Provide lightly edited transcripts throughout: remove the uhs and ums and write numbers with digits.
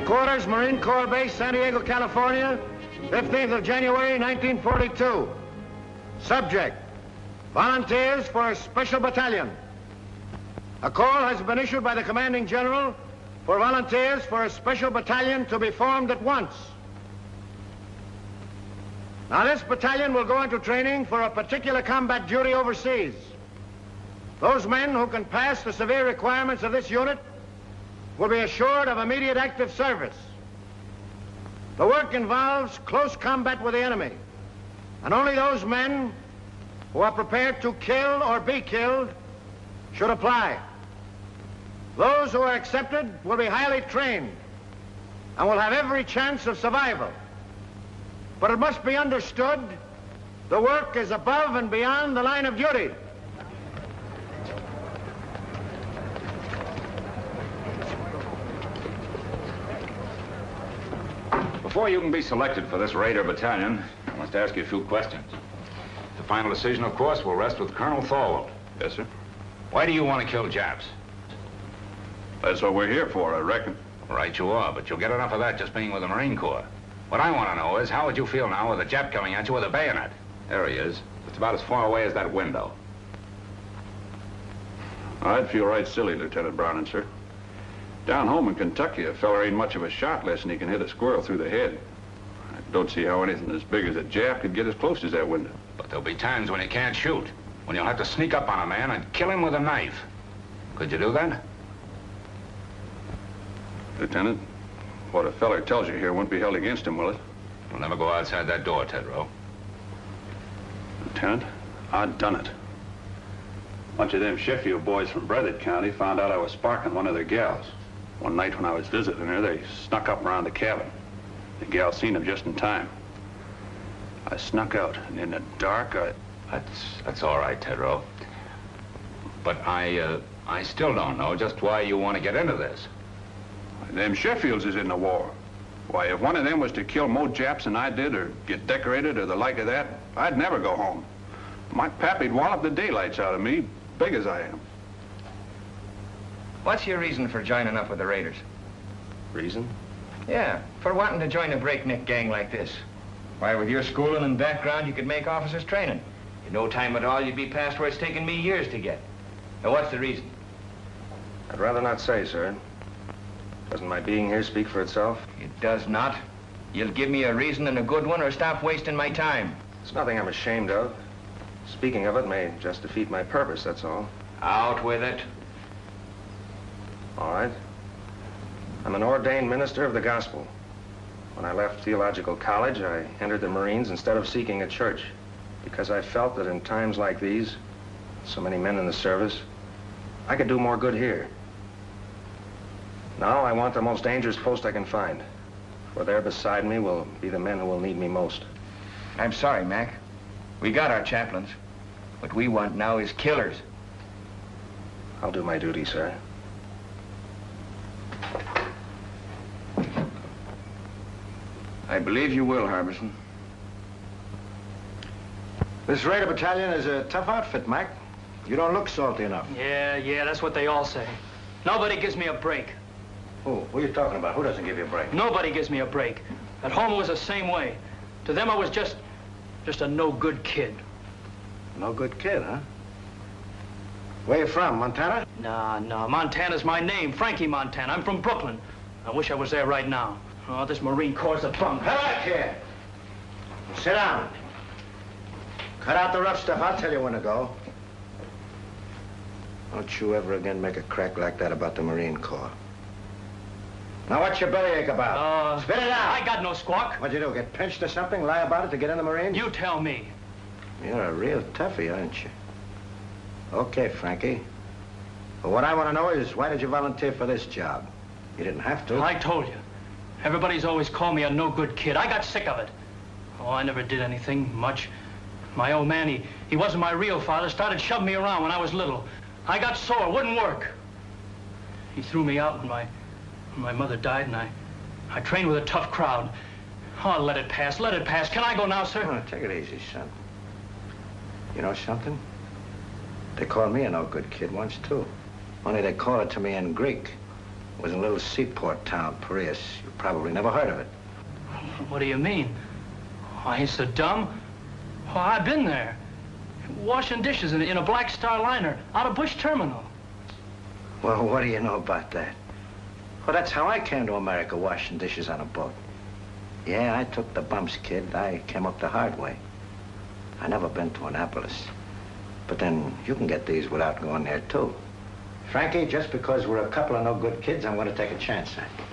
Headquarters, Marine Corps Base, San Diego, California, 15th of January, 1942. Subject, volunteers for a special battalion. A call has been issued by the commanding general for volunteers for a special battalion to be formed at once. Now, this battalion will go into training for a particular combat duty overseas. Those men who can pass the severe requirements of this unit will be assured of immediate active service. The work involves close combat with the enemy, and only those men who are prepared to kill or be killed should apply. Those who are accepted will be highly trained and will have every chance of survival. But it must be understood, the work is above and beyond the line of duty. Before you can be selected for this Raider battalion, I must ask you a few questions. The final decision, of course, will rest with Colonel Thorwald. Yes, sir. Why do you want to kill Japs? That's what we're here for, I reckon. Right you are, but you'll get enough of that just being with the Marine Corps. What I want to know is, how would you feel now with a Jap coming at you with a bayonet? There he is. It's about as far away as that window. I'd feel right silly, Lieutenant Browning, sir. Down home in Kentucky, a fella ain't much of a shot unless he can hit a squirrel through the head. I don't see how anything as big as a Jap could get as close as that window. But there'll be times when you can't shoot, when you'll have to sneak up on a man and kill him with a knife. Could you do that? Lieutenant, what a feller tells you here won't be held against him, will it? We'll never go outside that door, Tedrow. Lieutenant, I'd done it. A bunch of them Sheffield boys from Brotherhood County found out I was sparking one of their gals. One night when I was visiting her, they snuck up around the cabin. The gal seen them just in time. I snuck out, and in the dark, That's all right, Tedrow. But I still don't know just why you want to get into this. Them Sheffields is in the war. Why, if one of them was to kill more Japs than I did, or get decorated, or the like of that, I'd never go home. My pappy'd wallop the daylights out of me, big as I am. What's your reason for joining up with the Raiders? Reason? Yeah, for wanting to join a breakneck gang like this. Why, with your schooling and background, you could make officers' training. In no time at all, you'd be past where it's taken me years to get. Now, what's the reason? I'd rather not say, sir. Doesn't my being here speak for itself? It does not. You'll give me a reason and a good one, or stop wasting my time. It's nothing I'm ashamed of. Speaking of it may just defeat my purpose, that's all. Out with it. All right. I'm an ordained minister of the gospel. When I left theological college, I entered the Marines instead of seeking a church, because I felt that in times like these, so many men in the service, I could do more good here. Now I want the most dangerous post I can find, for there beside me will be the men who will need me most. I'm sorry, Mac. We got our chaplains. What we want now is killers. I'll do my duty, sir. I believe you will, Harbison. This Raider battalion is a tough outfit, Mac. You don't look salty enough. Yeah, that's what they all say. Nobody gives me a break. Who are you talking about? Who doesn't give you a break? Nobody gives me a break. At home it was the same way. To them I was just a no-good kid. No good kid, huh? Where you from, Montana? No, Montana's my name, Frankie Montana. I'm from Brooklyn. I wish I was there right now. Oh, this Marine Corps is a bunk. Come back here. Sit down. Cut out the rough stuff. I'll tell you when to go. Don't you ever again make a crack like that about the Marine Corps. Now, what's your bellyache about? Spit it out. I got no squawk. What'd you do, get pinched or something? Lie about it to get in the Marines? You tell me. You're a real toughie, aren't you? Okay, Frankie. But what I want to know is, why did you volunteer for this job? You didn't have to. I told you. Everybody's always called me a no-good kid. I got sick of it. Oh, I never did anything much. My old man, he wasn't my real father, started shoving me around when I was little. I got sore, wouldn't work. He threw me out when my mother died, and I trained with a tough crowd. Oh, let it pass, let it pass. Can I go now, sir? Oh, take it easy, son. You know something? They called me a no-good kid once, too. Only they call it to me in Greek. It was in a little seaport town, Piraeus. You probably never heard of it. What do you mean? I ain't so dumb. Oh, I've been there. Washing dishes in a Black Star liner out of Bush Terminal. Well, what do you know about that? Well, that's how I came to America, washing dishes on a boat. Yeah, I took the bumps, kid. I came up the hard way. I never been to Annapolis. But then you can get these without going there, too. Frankie, just because we're a couple of no good kids, I'm going to take a chance on you.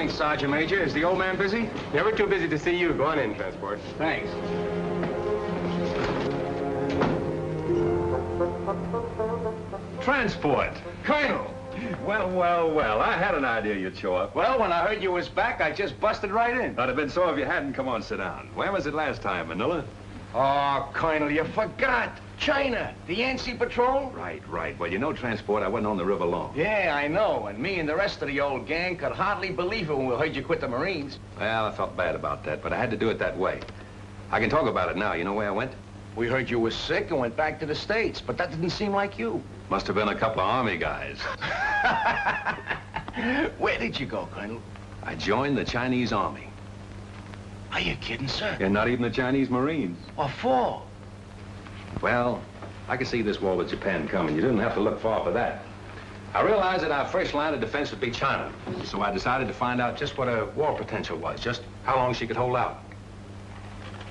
Sergeant Major, is the old man busy? Never too busy to see you. Go on in, Transport. Thanks. Transport. Colonel! Well, I had an idea you'd show up. Well, when I heard you was back, I just busted right in. I'd have been so if you hadn't. Come on, sit down. Where was it last time, Manila? Oh, Colonel, you forgot. China, the Yancey Patrol. Right. Well, you know, Transport, I wasn't on the river long. Yeah, I know. And me and the rest of the old gang could hardly believe it when we heard you quit the Marines. Well, I felt bad about that, but I had to do it that way. I can talk about it now. You know where I went? We heard you were sick and went back to the States, but that didn't seem like you. Must have been a couple of Army guys. Where did you go, Colonel? I joined the Chinese Army. Are you kidding, sir? And not even the Chinese Marines. What for? Well, I could see this war with Japan coming. You didn't have to look far for that. I realized that our first line of defense would be China. So I decided to find out just what her war potential was, just how long she could hold out.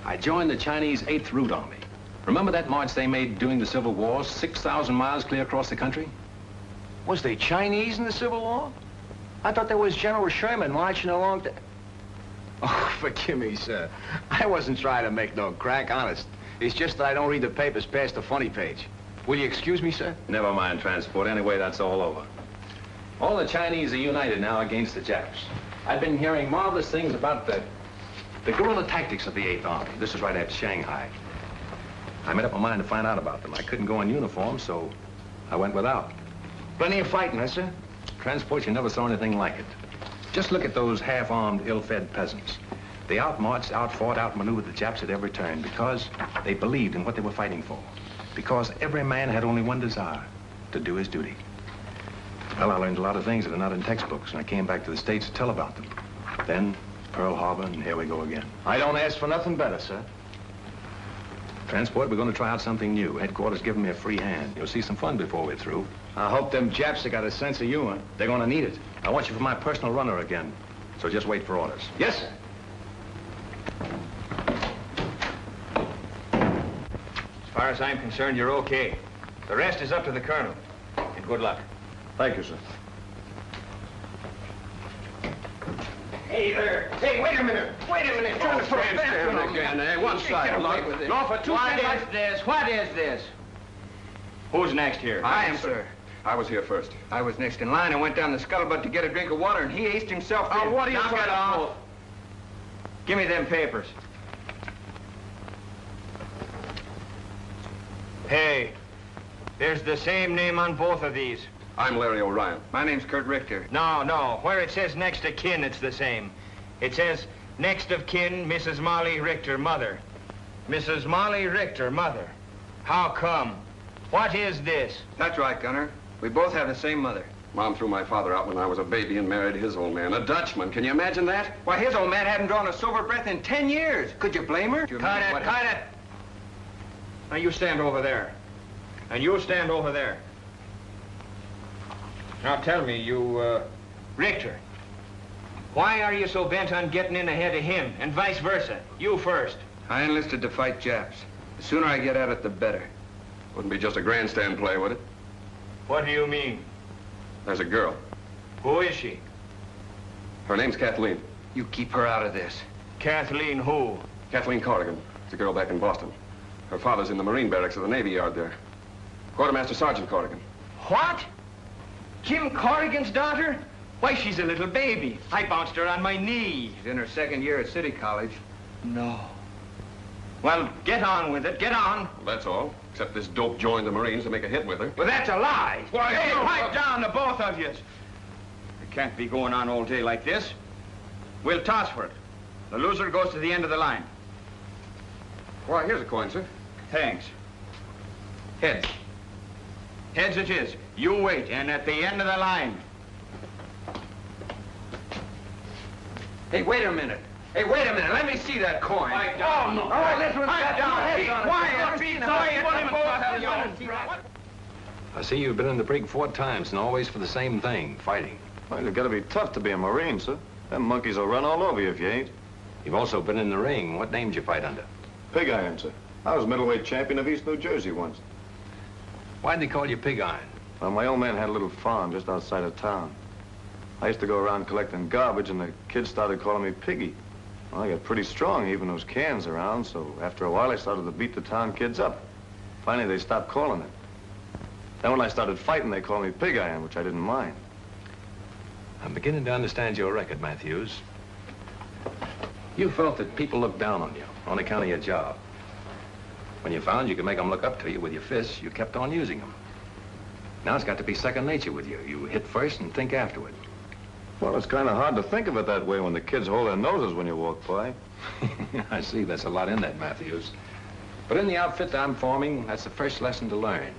I joined the Chinese 8th Route Army. Remember that march they made during the Civil War, 6,000 miles clear across the country? Was they Chinese in the Civil War? I thought there was General Sherman marching along the... Oh, forgive me, sir. I wasn't trying to make no crack, honest. It's just that I don't read the papers past the funny page. Will you excuse me, sir? Never mind, Transport. Anyway, that's all over. All the Chinese are united now against the Japs. I've been hearing marvelous things about the guerrilla tactics of the 8th Army. This is right after Shanghai. I made up my mind to find out about them. I couldn't go in uniform, so I went without. Plenty of fighting, huh, sir? Transport, you never saw anything like it. Just look at those half-armed, ill-fed peasants. They outmarched, outfought, outmaneuvered the Japs at every turn because they believed in what they were fighting for. Because every man had only one desire, to do his duty. Well, I learned a lot of things that are not in textbooks, and I came back to the States to tell about them. Then, Pearl Harbor, and here we go again. I don't ask for nothing better, sir. Transport, we're going to try out something new. Headquarters giving me a free hand. You'll see some fun before we're through. I hope them Japs have got a sense of humor. They're going to need it. I want you for my personal runner again, so just wait for orders. Yes, sir. As far as I'm concerned, you're okay. The rest is up to the colonel. And good luck. Thank you, sir. Hey there. Hey, wait a minute. Wait a minute. Trying to put a fence on again. Hey, one side. No, for two seconds. What is this? Who's next here? I am, sir. I was here first. I was next in line. I went down the scuttlebutt to get a drink of water, and he aced himself in. Oh, what are you Knock it off. Give me them papers. Hey, there's the same name on both of these. I'm Larry O'Ryan. My name's Kurt Richter. No. Where it says next of kin, it's the same. It says next of kin, Mrs. Molly Richter, mother. Mrs. Molly Richter, mother. How come? What is this? That's right, Gunner. We both have the same mother. Mom threw my father out when I was a baby and married his old man, a Dutchman. Can you imagine that? Why, his old man hadn't drawn a sober breath in 10 years. Could you blame her? Cut it. Now you stand over there. And you stand over there. Now tell me, you, Richter, why are you so bent on getting in ahead of him, and vice versa? You first. I enlisted to fight Japs. The sooner I get at it, the better. Wouldn't be just a grandstand play, would it? What do you mean? There's a girl. Who is she? Her name's Kathleen. You keep her out of this. Kathleen who? Kathleen Corrigan. It's a girl back in Boston. Her father's in the Marine barracks of the Navy Yard there. Quartermaster Sergeant Corrigan. What? Kim Corrigan's daughter? Why, she's a little baby. I bounced her on my knee. She's in her second year at City College. No. Well, get on with it. Get on. Well, that's all. Except this dope joined the Marines to make a hit with her. Well, that's a lie. Why, Hey, no, pipe down, the both of you. It can't be going on all day like this. We'll toss for it. The loser goes to the end of the line. Why, here's a coin, sir. Thanks. Heads. Heads it is. You wait, and at the end of the line. Hey, wait a minute. Hey, wait a minute. Let me see that coin. Pipe down. Oh, no. All right, this one's got Be quiet. Be quiet. I see you've been in the brig 4 times, and always for the same thing, fighting. Well, you've got to be tough to be a Marine, sir. Them monkeys will run all over you if you ain't. You've also been in the ring. What name did you fight under? Pig Iron, sir. I was middleweight champion of East New Jersey once. Why'd they call you Pig Iron? Well, my old man had a little farm just outside of town. I used to go around collecting garbage, and the kids started calling me Piggy. Well, I got pretty strong, even those cans around, so after a while I started to beat the town kids up. Finally, they stopped calling it. Then when I started fighting, they called me Pig Iron, which I didn't mind. I'm beginning to understand your record, Matthews. You felt that people looked down on you on account of your job. When you found you could make them look up to you with your fists, you kept on using them. Now it's got to be second nature with you. You hit first and think afterward. Well, it's kind of hard to think of it that way when the kids hold their noses when you walk by. I see. There's a lot in that, Matthews. But in the outfit that I'm forming, that's the first lesson to learn.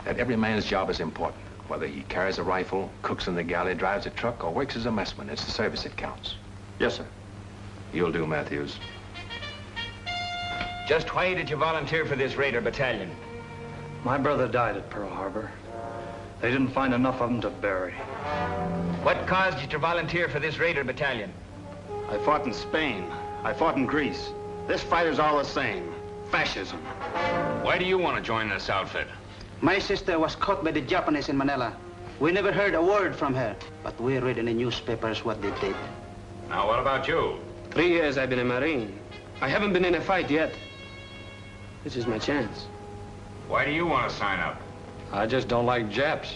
That every man's job is important. Whether he carries a rifle, cooks in the galley, drives a truck, or works as a messman, it's the service that counts. Yes, sir. You'll do, Matthews. Just why did you volunteer for this Raider battalion? My brother died at Pearl Harbor. They didn't find enough of them to bury. What caused you to volunteer for this Raider battalion? I fought in Spain. I fought in Greece. This fight is all the same. Fascism. Why do you want to join this outfit? My sister was caught by the Japanese in Manila. We never heard a word from her, but we read in the newspapers what they did. Now, what about you? 3 years I've been a Marine. I haven't been in a fight yet. This is my chance. Why do you want to sign up? I just don't like Japs.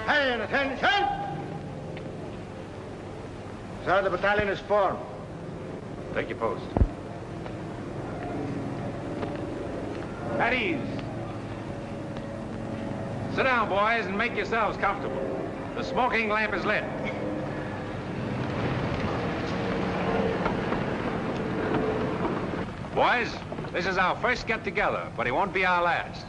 Hey, and attention! Sir, the battalion is formed. Take your post. At ease. Sit down, boys, and make yourselves comfortable. The smoking lamp is lit. Boys, this is our first get-together, but it won't be our last.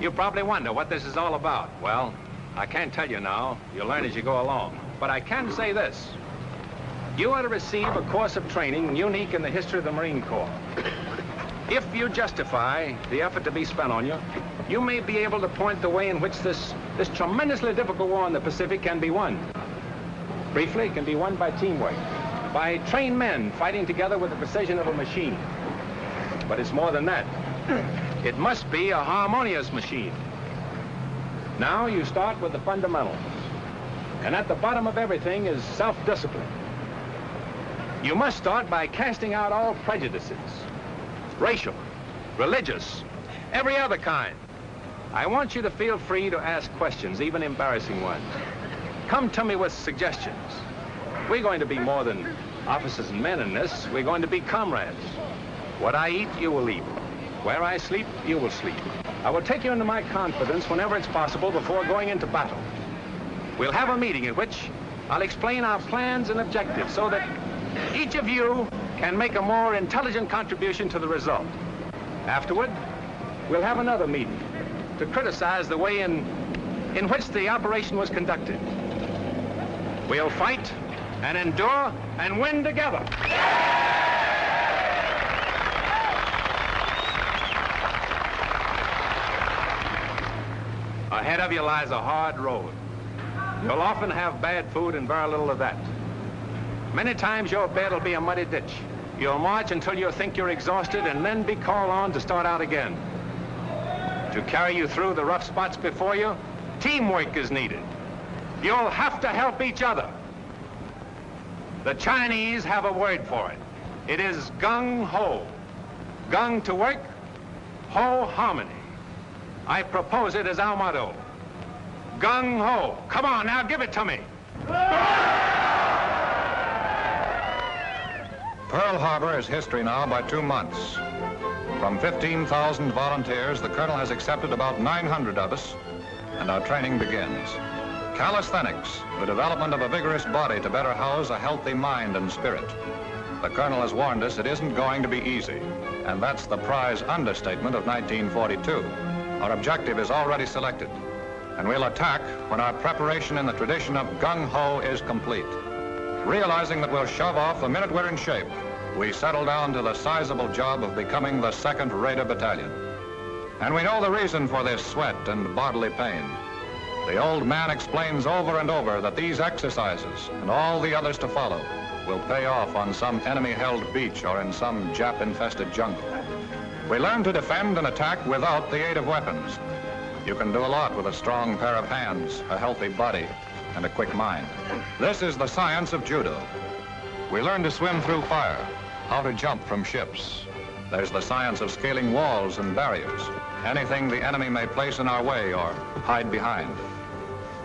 You probably wonder what this is all about. Well, I can't tell you now. You'll learn as you go along. But I can say this. You are to receive a course of training unique in the history of the Marine Corps. If you justify the effort to be spent on you, you may be able to point the way in which this tremendously difficult war in the Pacific can be won. Briefly, it can be won by teamwork, by trained men fighting together with the precision of a machine. But it's more than that. It must be a harmonious machine. Now you start with the fundamentals. And at the bottom of everything is self-discipline. You must start by casting out all prejudices. Racial, religious, every other kind. I want you to feel free to ask questions, even embarrassing ones. Come to me with suggestions. We're going to be more than officers and men in this. We're going to be comrades. What I eat, you will eat. Where I sleep, you will sleep. I will take you into my confidence whenever it's possible before going into battle. We'll have a meeting in which I'll explain our plans and objectives so that each of you can make a more intelligent contribution to the result. Afterward, we'll have another meeting to criticize the way in which the operation was conducted. We'll fight and endure and win together. Ahead of you lies a hard road. You'll often have bad food and very little of that. Many times your bed will be a muddy ditch. You'll march until you think you're exhausted and then be called on to start out again. To carry you through the rough spots before you, teamwork is needed. You'll have to help each other. The Chinese have a word for it. It is gung ho. Gung to work, ho harmony. I propose it as our motto. Gung ho. Come on, now, give it to me. Pearl Harbor is history now by 2 months. From 15,000 volunteers, the colonel has accepted about 900 of us, and our training begins. Calisthenics, the development of a vigorous body to better house a healthy mind and spirit. The colonel has warned us it isn't going to be easy, and that's the prize understatement of 1942. Our objective is already selected, and we'll attack when our preparation in the tradition of gung-ho is complete. Realizing that we'll shove off the minute we're in shape, we settle down to the sizable job of becoming the 2nd Raider Battalion. And we know the reason for this sweat and bodily pain. The old man explains over and over that these exercises, and all the others to follow, will pay off on some enemy-held beach or in some Jap-infested jungle. We learn to defend and attack without the aid of weapons. You can do a lot with a strong pair of hands, a healthy body, and a quick mind. This is the science of judo. We learn to swim through fire, how to jump from ships. There's the science of scaling walls and barriers, anything the enemy may place in our way or hide behind.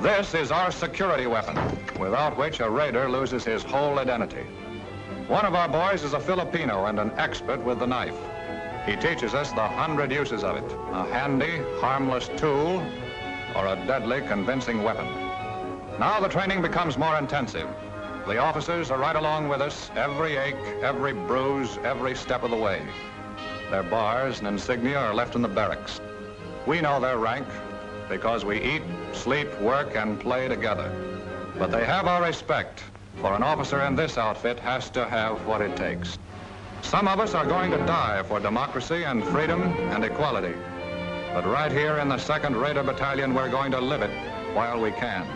This is our security weapon, without which a raider loses his whole identity. One of our boys is a Filipino and an expert with the knife. He teaches us the 100 uses of it, a handy, harmless tool, or a deadly, convincing weapon. Now the training becomes more intensive. The officers are right along with us, every ache, every bruise, every step of the way. Their bars and insignia are left in the barracks. We know their rank because we eat, sleep, work, and play together. But they have our respect, for an officer in this outfit has to have what it takes. Some of us are going to die for democracy and freedom and equality. But right here in the 2nd Raider Battalion, we're going to live it while we can.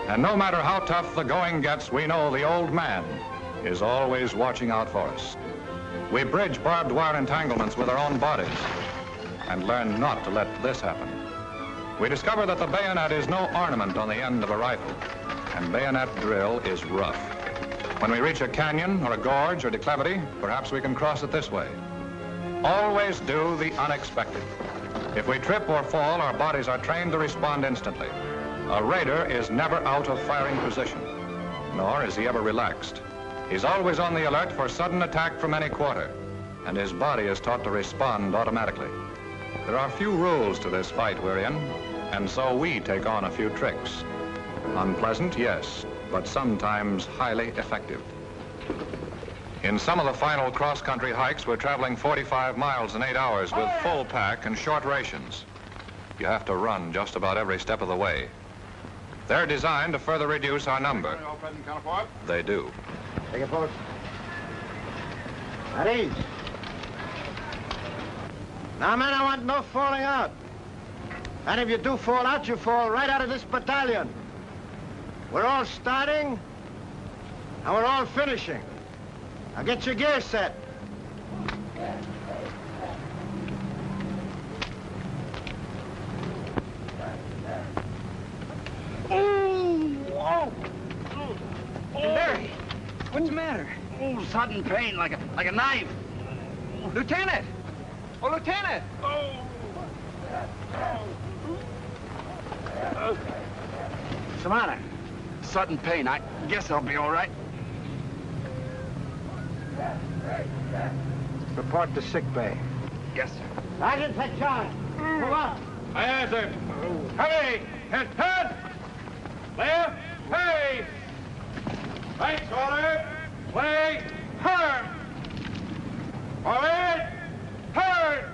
And no matter how tough the going gets, we know the old man is always watching out for us. We bridge barbed wire entanglements with our own bodies and learn not to let this happen. We discover that the bayonet is no ornament on the end of a rifle, and bayonet drill is rough. When we reach a canyon or a gorge or declivity, perhaps we can cross it this way. Always do the unexpected. If we trip or fall, our bodies are trained to respond instantly. A raider is never out of firing position, nor is he ever relaxed. He's always on the alert for sudden attack from any quarter, and his body is taught to respond automatically. There are few rules to this fight we're in, and so we take on a few tricks. Unpleasant, yes, but sometimes highly effective. In some of the final cross-country hikes, we're traveling 45 miles in 8 hours with full pack and short rations. You have to run just about every step of the way. They're designed to further reduce our number. They do. Take it forward. At ease. Now, men, I want no falling out. And if you do fall out, you fall right out of this battalion. We're all starting, and we're all finishing. Now get your gear set. Larry, what's the matter? Oh, sudden pain, like a knife. Lieutenant! Oh, Lieutenant! What's the matter? Sudden pain. I guess I'll be all right. Report to sick bay. Yes, sir. Sergeant, take charge. Move up. Aye, aye, sir. Hurry! Head! Left! Hey! Right shoulder! Way! Turn! Forward! Turn!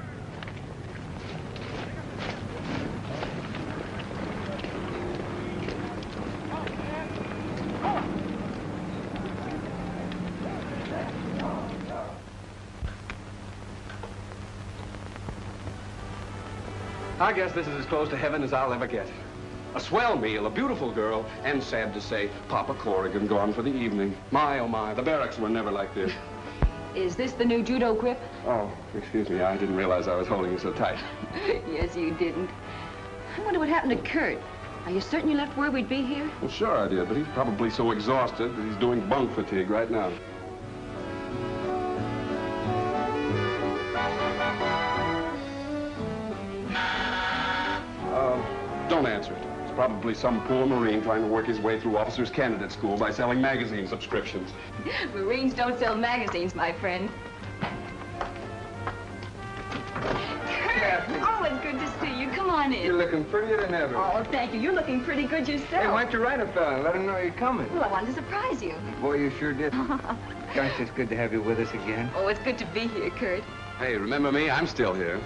I guess this is as close to heaven as I'll ever get. A swell meal, a beautiful girl, and sad to say, Papa Corrigan gone for the evening. My, oh my, the barracks were never like this. Is this the new judo grip? Oh, excuse me, I didn't realize I was holding you so tight. Yes, you didn't. I wonder what happened to Kurt. Are you certain you left word we'd be here? Well, sure I did, but he's probably so exhausted that he's doing bunk fatigue right now. Don't answer it. It's Probably some poor Marine trying to work his way through officers' candidate school by selling magazine subscriptions. Marines don't sell magazines, my friend. Kurt! Oh, it's good to see you. Come on in. You're looking prettier than ever. Oh, thank you. You're looking pretty good yourself. Hey, why don't you write a fella and let him know you're coming? Well, I wanted to surprise you. Boy, you sure did. Gosh, it's good to have you with us again. Oh, it's good to be here, Kurt. Hey, remember me? I'm still here.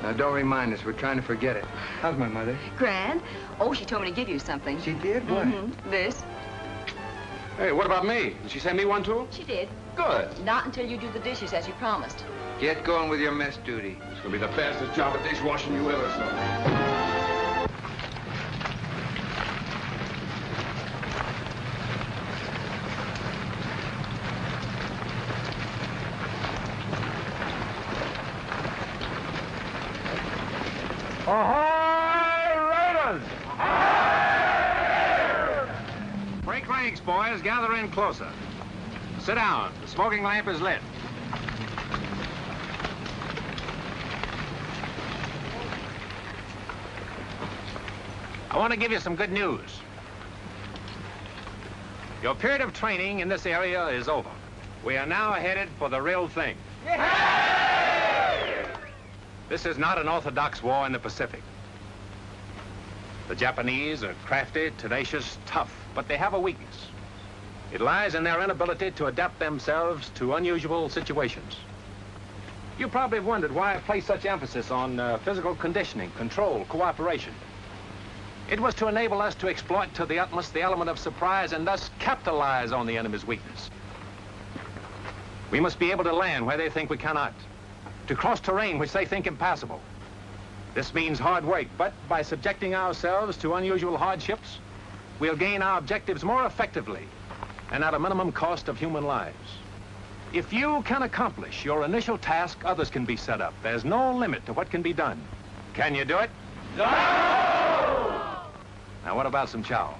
Now, don't remind us. We're trying to forget it. How's my mother? Grand. Oh, she told me to give you something. She did? What? This. Hey, what about me? Did she send me one, too? She did. Good. Not until you do the dishes, as you promised. Get going with your mess duty. It's gonna be the fastest job of dishwashing you ever saw. Ahoy, Raiders! Break ranks, boys. Gather in closer. Sit down. The smoking lamp is lit. I want to give you some good news. Your period of training in this area is over. We are now headed for the real thing. This is not an orthodox war in the Pacific. The Japanese are crafty, tenacious, tough, but they have a weakness. It lies in their inability to adapt themselves to unusual situations. You probably have wondered why I place such emphasis on physical conditioning, control, cooperation. It was to enable us to exploit to the utmost the element of surprise and thus capitalize on the enemy's weakness. We must be able to land where they think we cannot, to cross terrain which they think impassable. This means hard work, but by subjecting ourselves to unusual hardships, we'll gain our objectives more effectively and at a minimum cost of human lives. If you can accomplish your initial task, others can be set up. There's no limit to what can be done. Can you do it? No! Now, what about some chow?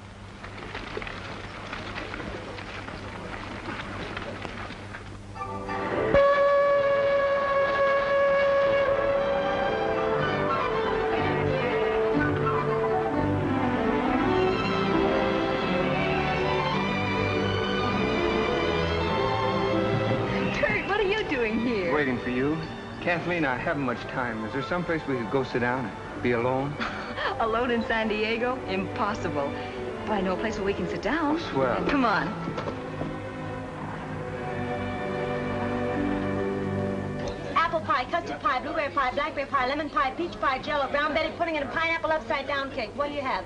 Waiting for you. Kathleen, I haven't much time. Is there someplace we could go sit down and be alone? Alone in San Diego? Impossible. But I know a place where we can sit down. Oh, swell. Come on. Apple pie, custard pie, blueberry pie, blackberry pie, lemon pie, peach pie, jello, brown Betty pudding, and a pineapple upside-down cake. What do you have?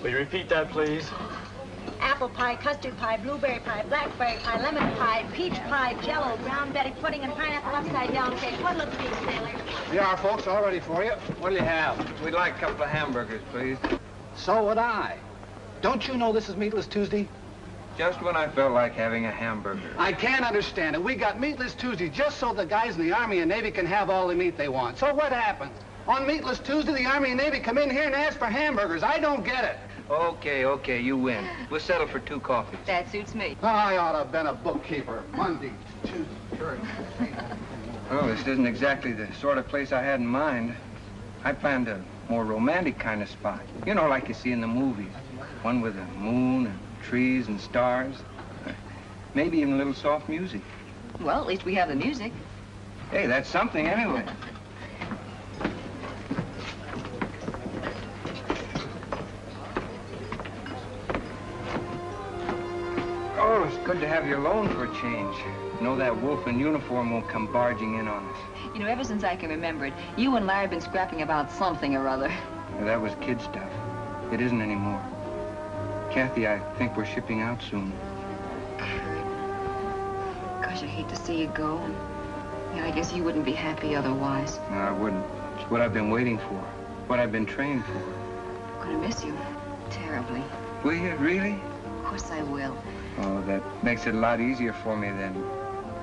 Will you repeat that, please? Apple pie, custard pie, blueberry pie, blackberry pie, lemon pie, peach pie, jello, brown Betty pudding, and pineapple upside-down cake. What looks good, Sailor? Here are folks all ready for you. What'll you have? We'd like a couple of hamburgers, please. So would I. Don't you know this is Meatless Tuesday? Just when I felt like having a hamburger. I can't understand it. We got Meatless Tuesday just so the guys in the Army and Navy can have all the meat they want. So what happens? On Meatless Tuesday, the Army and Navy come in here and ask for hamburgers. I don't get it. Okay, you win. We'll settle for 2 coffees. That suits me. I ought to have been a bookkeeper. Monday, Tuesday, Thursday. Well, this isn't exactly the sort of place I had in mind. I planned a more romantic kind of spot. You know, like you see in the movies. One with a moon and trees and stars. Maybe even a little soft music. Well, at least we have the music. Hey, that's something anyway. Oh, it's good to have you alone for a change. Know that wolf in uniform won't come barging in on us. You know, ever since I can remember it, you and Larry have been scrapping about something or other. Well, that was kid stuff. It isn't anymore. Kathy, I think we're shipping out soon. Gosh, I hate to see you go. Yeah, I guess you wouldn't be happy otherwise. No, I wouldn't. It's what I've been waiting for. What I've been trained for. I'm gonna miss you. Terribly. Will you, really? Of course I will. Oh, that makes it a lot easier for me then.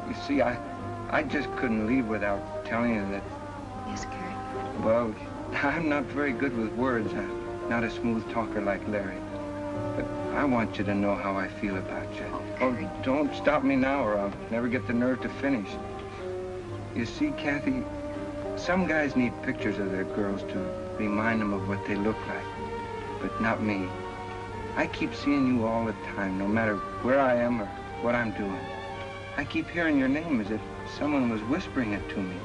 You see, I just couldn't leave without telling you that... Yes, Kurt? Well, I'm not very good with words. I'm not a smooth talker like Larry. But I want you to know how I feel about you. Oh, don't stop me now or I'll never get the nerve to finish. You see, Kathy, some guys need pictures of their girls to remind them of what they look like. but not me. I keep seeing you all the time, no matter where I am or what I'm doing. I keep hearing your name as if someone was whispering it to me.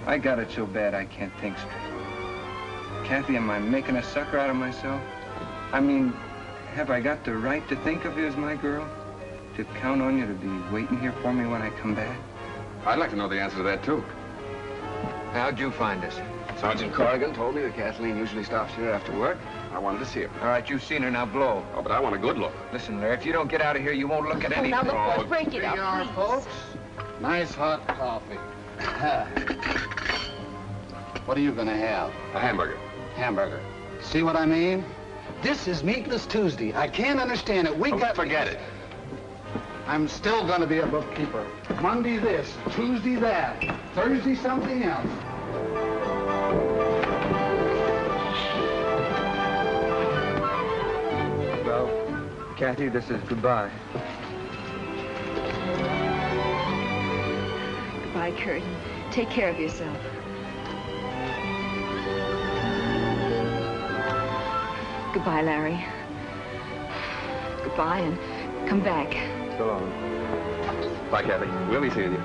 I got it so bad I can't think straight. Kathy, am I making a sucker out of myself? I mean, have I got the right to think of you as my girl? To count on you to be waiting here for me when I come back? I'd like to know the answer to that, too. How'd you find us? Sergeant Corrigan told me that Kathleen usually stops here after work. I wanted to see her. All right, you've seen her, now blow. Oh, but I want a good look. Listen, Larry, if you don't get out of here, you won't look at anything. Now, look, boys, break it Here up, you are, please. folks. Nice hot coffee. What are you gonna have? A hamburger. Hamburger. See what I mean? This is Meatless Tuesday. I can't understand it. Forget it. I'm still gonna be a bookkeeper. Monday this, Tuesday that, Thursday something else. Well, Kathy, this is goodbye. Goodbye, Kurt. Take care of yourself. Goodbye, Larry. Goodbye, and come back. So long. Bye, Kathy. We'll be seeing you.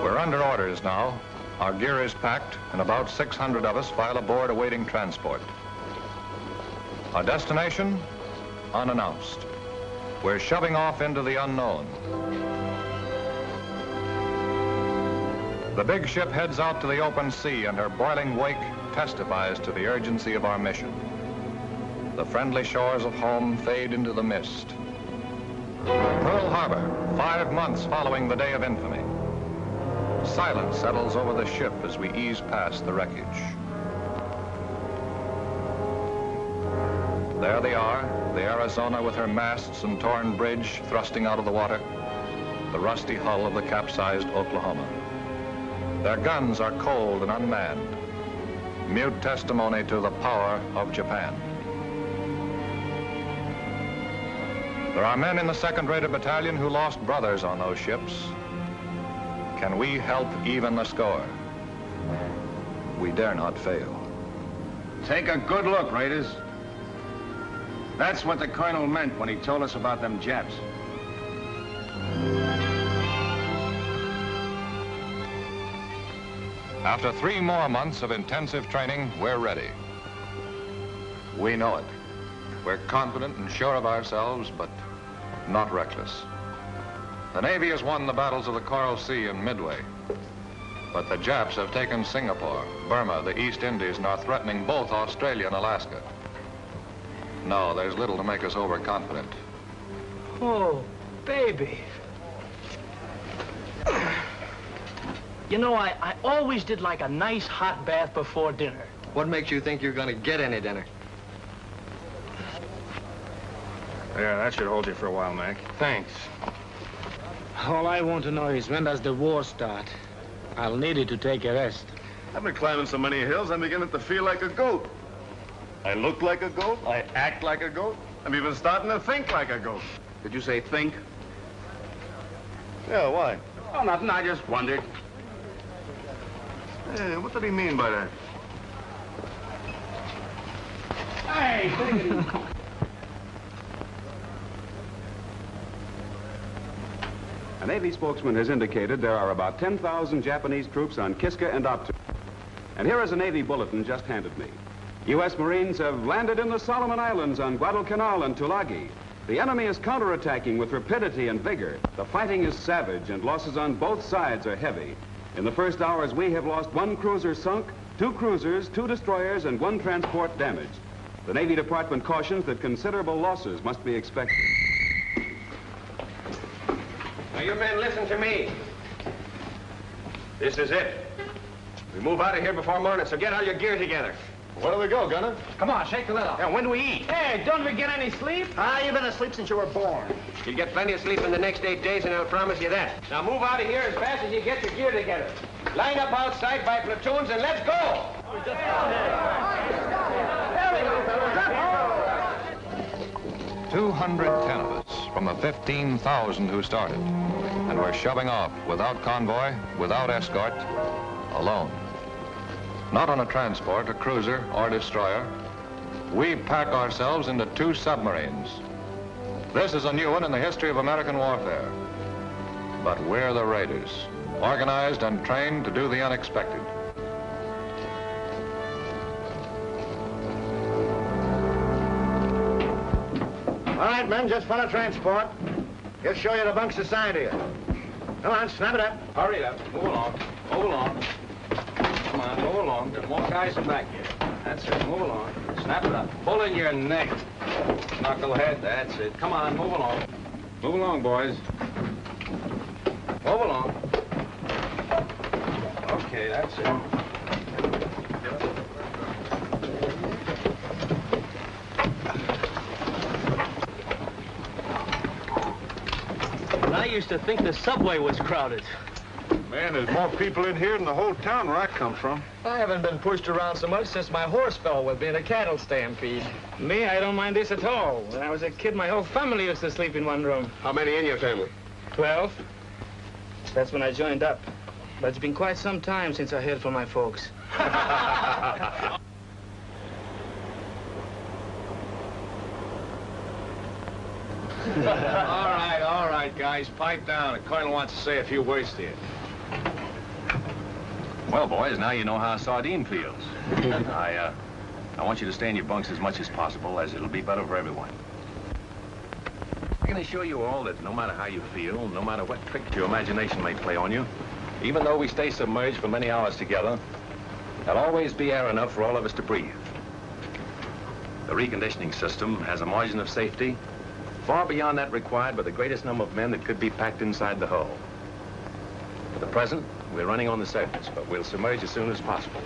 We're under orders now. Our gear is packed, and about 600 of us file aboard awaiting transport. Our destination? Unannounced. We're shoving off into the unknown. The big ship heads out to the open sea, and her boiling wake testifies to the urgency of our mission. The friendly shores of home fade into the mist. Pearl Harbor, 5 months following the day of infamy. Silence settles over the ship as we ease past the wreckage. There they are, the Arizona with her masts and torn bridge thrusting out of the water, the rusty hull of the capsized Oklahoma. Their guns are cold and unmanned, mute testimony to the power of Japan. There are men in the 2nd Rated Battalion who lost brothers on those ships. Can we help even the score? We dare not fail. Take a good look, Raiders. That's what the colonel meant when he told us about them Japs. After 3 more months of intensive training, we're ready. We know it. We're confident and sure of ourselves, but not reckless. The Navy has won the battles of the Coral Sea and Midway. But the Japs have taken Singapore, Burma, the East Indies, and are threatening both Australia and Alaska. No, there's little to make us overconfident. Oh, baby. You know, I always did like a nice hot bath before dinner. What makes you think you're gonna get any dinner? Yeah, that should hold you for a while, Mac. Thanks. All I want to know is when does the war start? I'll need it to take a rest. I've been climbing so many hills, I'm beginning to feel like a goat. I look like a goat, I act like a goat, I'm even starting to think like a goat. Did you say think? Yeah, why? Oh, nothing. I just wondered. Hey, what did he mean by that? Hey! A Navy spokesman has indicated there are about 10,000 Japanese troops on Kiska and Optu. And here is a Navy bulletin just handed me. U.S. Marines have landed in the Solomon Islands on Guadalcanal and Tulagi. The enemy is counterattacking with rapidity and vigor. The fighting is savage and losses on both sides are heavy. In the first hours, we have lost 1 cruiser sunk, 2 cruisers, 2 destroyers, and 1 transport damaged. The Navy Department cautions that considerable losses must be expected. Now, you men, listen to me. This is it. We move out of here before morning, so get all your gear together. Where do we go, Gunner? Come on, shake the lid off. Now, when do we eat? Hey, don't we get any sleep? You've been asleep since you were born. You'll get plenty of sleep in the next 8 days, and I'll promise you that. Now, move out of here as fast as you get your gear together. Line up outside by platoons, and let's go! 210 of us, from the 15,000 who started. And we're shoving off without convoy, without escort, alone. Not on a transport, a cruiser, or destroyer. We pack ourselves into 2 submarines. This is a new one in the history of American warfare. But we're the raiders, organized and trained to do the unexpected. All right, men, just follow transport. He'll show you the bunks assigned to you. Come on, snap it up. Hurry up. Move along. Move along. Come on, move along. There are more guys in back here. That's it. Move along. Snap it up. Pull in your neck. Knucklehead. That's it. Come on, move along. Move along, boys. Move along. Okay, that's it. I used to think the subway was crowded. Man, there's more people in here than the whole town where I come from. I haven't been pushed around so much since my horse fell with me in a cattle stampede. Me, I don't mind this at all. When I was a kid, my whole family used to sleep in one room. How many in your family? 12. That's when I joined up. But it's been quite some time since I heard from my folks. All right, guys, pipe down. The colonel wants to say a few words to you. Well, boys, now you know how a sardine feels. I want you to stay in your bunks as much as possible, as it'll be better for everyone. I can assure you all that no matter how you feel, no matter what tricks your imagination may play on you, even though we stay submerged for many hours together, there'll always be air enough for all of us to breathe. The reconditioning system has a margin of safety far beyond that required by the greatest number of men that could be packed inside the hull. For the present, we're running on the surface, but we'll submerge as soon as possible.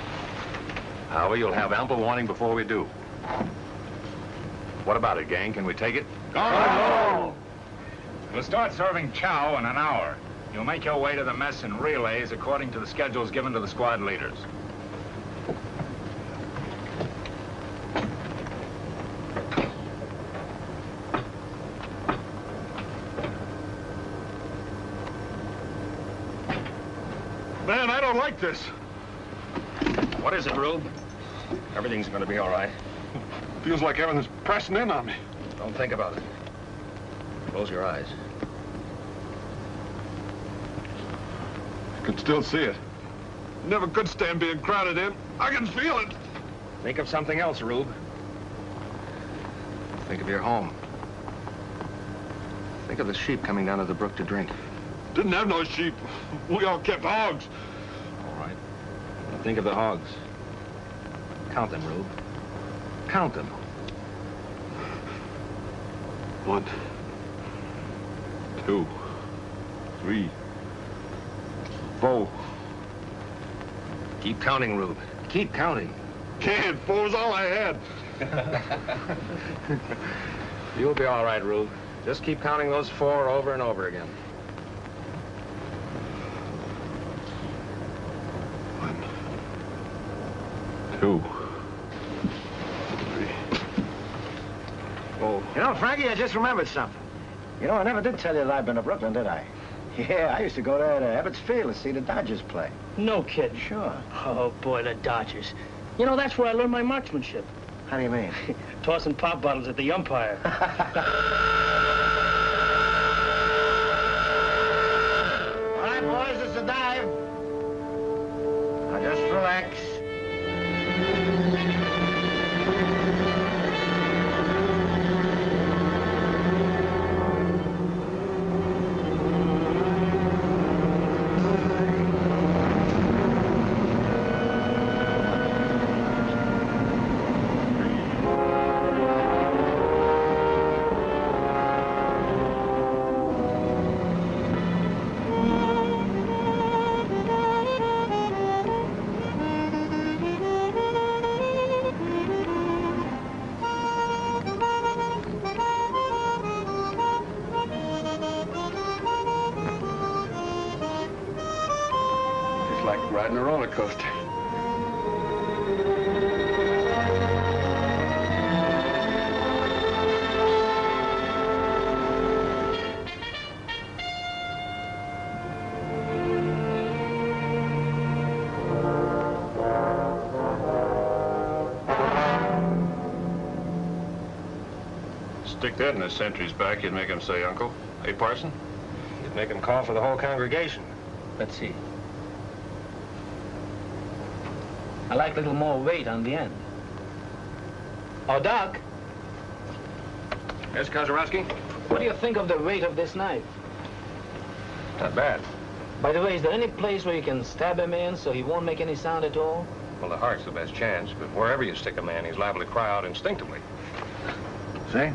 However, you'll have ample warning before we do. What about it, gang? Can we take it? Go! We'll start serving chow in an hour. You'll make your way to the mess in relays according to the schedules given to the squad leaders. Man, I don't like this. What is it, Rube? Everything's gonna be all right. Feels like everything's pressing in on me. Don't think about it. Close your eyes. I can still see it. Never could stand being crowded in. I can feel it. Think of something else, Rube. Think of your home. Think of the sheep coming down to the brook to drink. Didn't have no sheep. We all kept hogs. All right. Now think of the hogs. Count them, Rube. Count them. 1, 2, 3, 4. Keep counting, Rube. Keep counting. Can't. 4's all I had. You'll be all right, Rube. Just keep counting those 4 over and over again. 1, 2, 3, 4. You know, Frankie, I just remembered something. You know, I never did tell you that I've been to Brooklyn, did I? Yeah, I used to go there to Ebbets Field to see the Dodgers play. No kidding. Sure. Oh, boy, the Dodgers. You know, that's where I learned my marksmanship. How do you mean? Tossing pop bottles at the umpire. All right, boys, it's a dive. Now just relax. Like riding a roller coaster. Stick that in a sentry's back, you'd make him say, Uncle. Hey, Parson? You'd make him call for the whole congregation. Let's see. I like a little more weight on the end. Oh, Doc. Yes, Kozarowski? What do you think of the weight of this knife? Not bad. By the way, is there any place where you can stab him in so he won't make any sound at all? Well, the heart's the best chance, but wherever you stick a man, he's liable to cry out instinctively. See?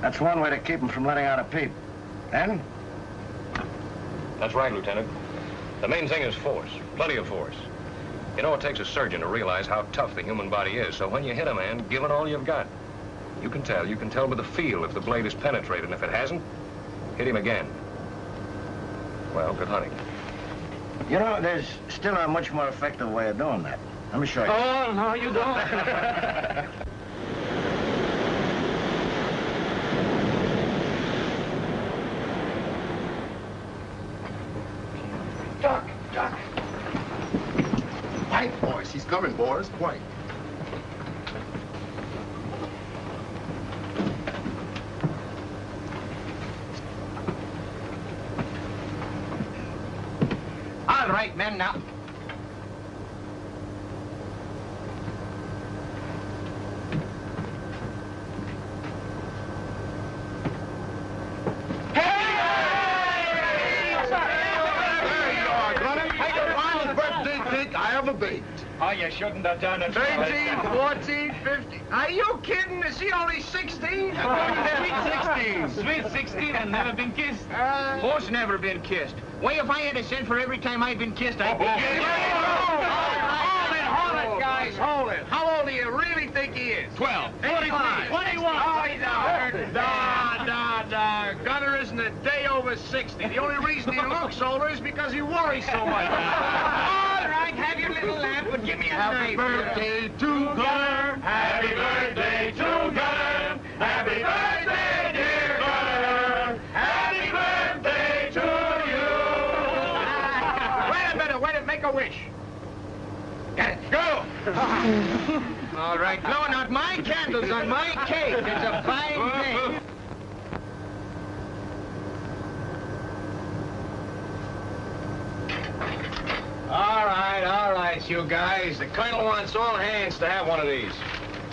That's one way to keep him from letting out a peep. Then? That's right, Lieutenant. The main thing is force. Plenty of force. You know, it takes a surgeon to realize how tough the human body is, so when you hit a man, give it all you've got. You can tell by the feel if the blade is penetrated, and if it hasn't, hit him again. Well, good hunting. You know, there's still a much more effective way of doing that. Let me show you. Oh, no, you don't. Doc. Quiet, boys. He's coming, boys. Quiet. All right, men, now. I have a bait. Oh, you shouldn't have done it. 13, 14, 15. Are you kidding? Is he only 16? Sweet 16. Sweet 16 and never been kissed. Horse never been kissed. Why, if I had a cent for every time I've been kissed, I'd be kissed. Hold it, guys, hold it. How old do you really think he is? 12. 25. 21. Oh, he's out. Nah. Gunner isn't a day over 60. The only reason he looks older is because he worries so much. All right, have your little laugh, but give me a Happy birthday to Gunner. Happy birthday to Gunner. Happy birthday, dear Gunner. Happy birthday to you. Wait a minute, make a wish. Go! All right, blowing out my candles on my cake. It's a fine day. All right, you guys. The colonel wants all hands to have one of these.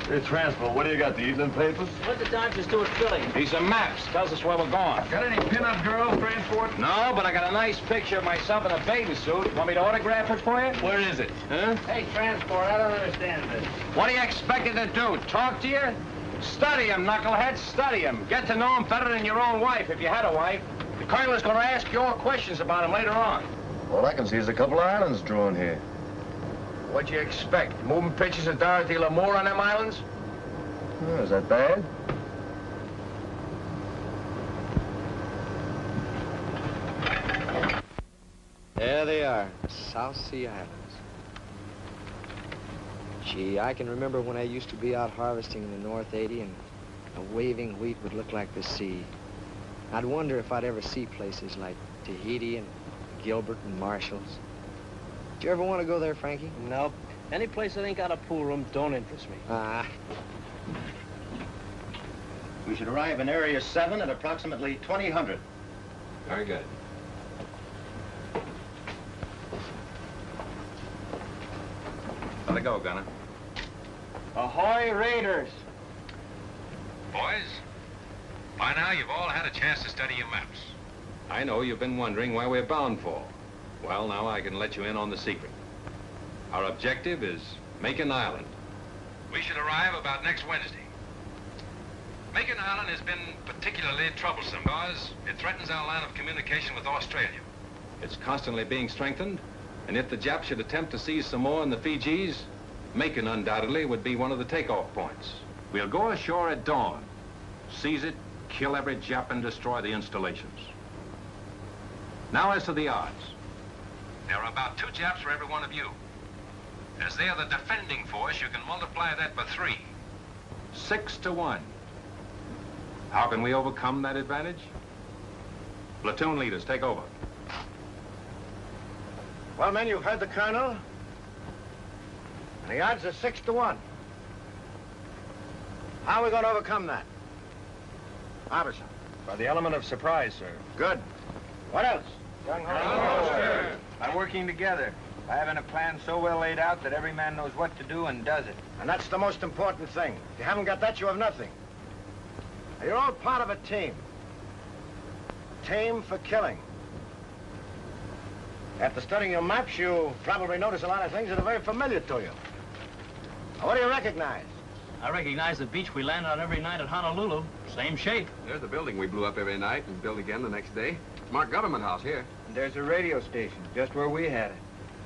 Hey, Transport, what do you got, the evening papers? What's the time for Stuart filling? These are maps. Tells us where we're going. Got any pin-up girls, Transport? No, but I got a nice picture of myself in a bathing suit. Want me to autograph it for you? Where is it? Huh? Hey, Transport, I don't understand this. What do you expect him to do? Talk to you? Study him, knucklehead. Study him. Get to know him better than your own wife, if you had a wife. The colonel is going to ask you all questions about him later on. All I can see is a couple of islands drawn here. What'd you expect? Moving pictures of Dorothy Lamour on them islands? Oh, is that bad? There they are, South Sea Islands. Gee, I can remember when I used to be out harvesting in the North 80 and a waving wheat would look like the sea. I'd wonder if I'd ever see places like Tahiti and Gilbert and Marshall's. Did you ever want to go there, Frankie? Nope. Any place that ain't got a pool room don't interest me. Ah. We should arrive in Area 7 at approximately 2000. Very good. Let it go, Gunner. Ahoy, Raiders! Boys, by now you've all had a chance to study your maps. I know you've been wondering where we're bound for. Well, now I can let you in on the secret. Our objective is Macon Island. We should arrive about next Wednesday. Macon Island has been particularly troublesome because it threatens our line of communication with Australia. It's constantly being strengthened, and if the Japs should attempt to seize Samoa and the Fijis, Macon undoubtedly would be one of the takeoff points. We'll go ashore at dawn, seize it, kill every Jap, and destroy the installations. Now as to the odds. There are about 2 Japs for every one of you. As they are the defending force, you can multiply that by 3. 6 to 1. How can we overcome that advantage? Platoon leaders, take over. Well, men, you've heard the colonel. And the odds are 6 to 1. How are we going to overcome that? Officer. By the element of surprise, sir. Good. What else? Gung ho, sir. By working together. By having a plan so well laid out that every man knows what to do and does it. And that's the most important thing. If you haven't got that, you have nothing. Now, you're all part of a team. A team for killing. After studying your maps, you probably notice a lot of things that are very familiar to you. Now, what do you recognize? I recognize the beach we land on every night at Honolulu. Same shape. There's the building we blew up every night and built again the next day. Marked Government House here. And there's a radio station, just where we had it.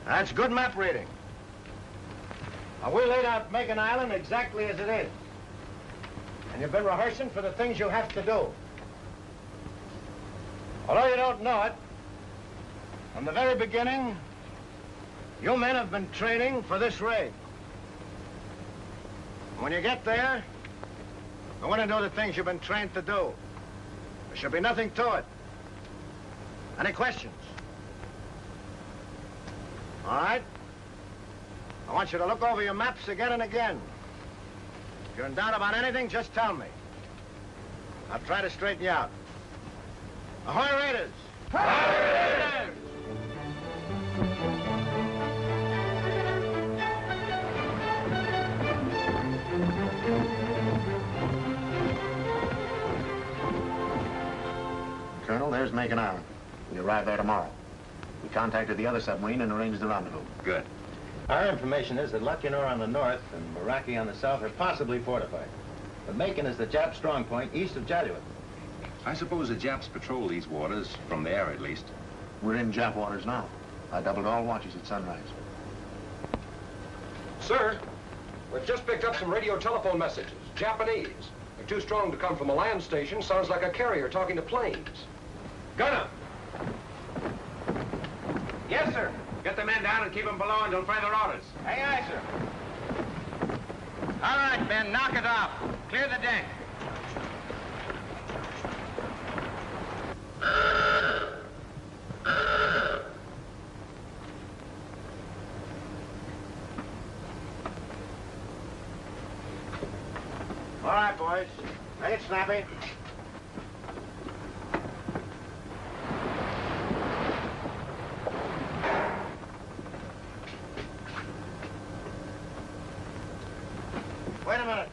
That's good map reading. Now, we laid out Macon Island exactly as it is. And you've been rehearsing for the things you have to do. Although you don't know it, from the very beginning, you men have been training for this raid. When you get there, you want to do the things you've been trained to do. There should be nothing to it. Any questions? All right? I want you to look over your maps again and again. If you're in doubt about anything, just tell me. I'll try to straighten you out. Ahoy, Raiders! Ahoy, Raiders! Colonel, there's Macon Island. We arrive there tomorrow. We contacted the other submarine and arranged the rendezvous. Good. Our information is that Lucknow on the north and Meraki on the south are possibly fortified. But Macon is the Jap strong point east of Jalluit. I suppose the Japs patrol these waters, from there at least. We're in Jap waters now. I doubled all watches at sunrise. Sir, we've just picked up some radio telephone messages. Japanese. They're too strong to come from a land station. Sounds like a carrier talking to planes. Gunner! Yes, sir. Get the men down and keep them below until further orders. Aye, aye, sir. All right, men, knock it off. Clear the deck. All right, boys. Make it snappy. Wait a minute.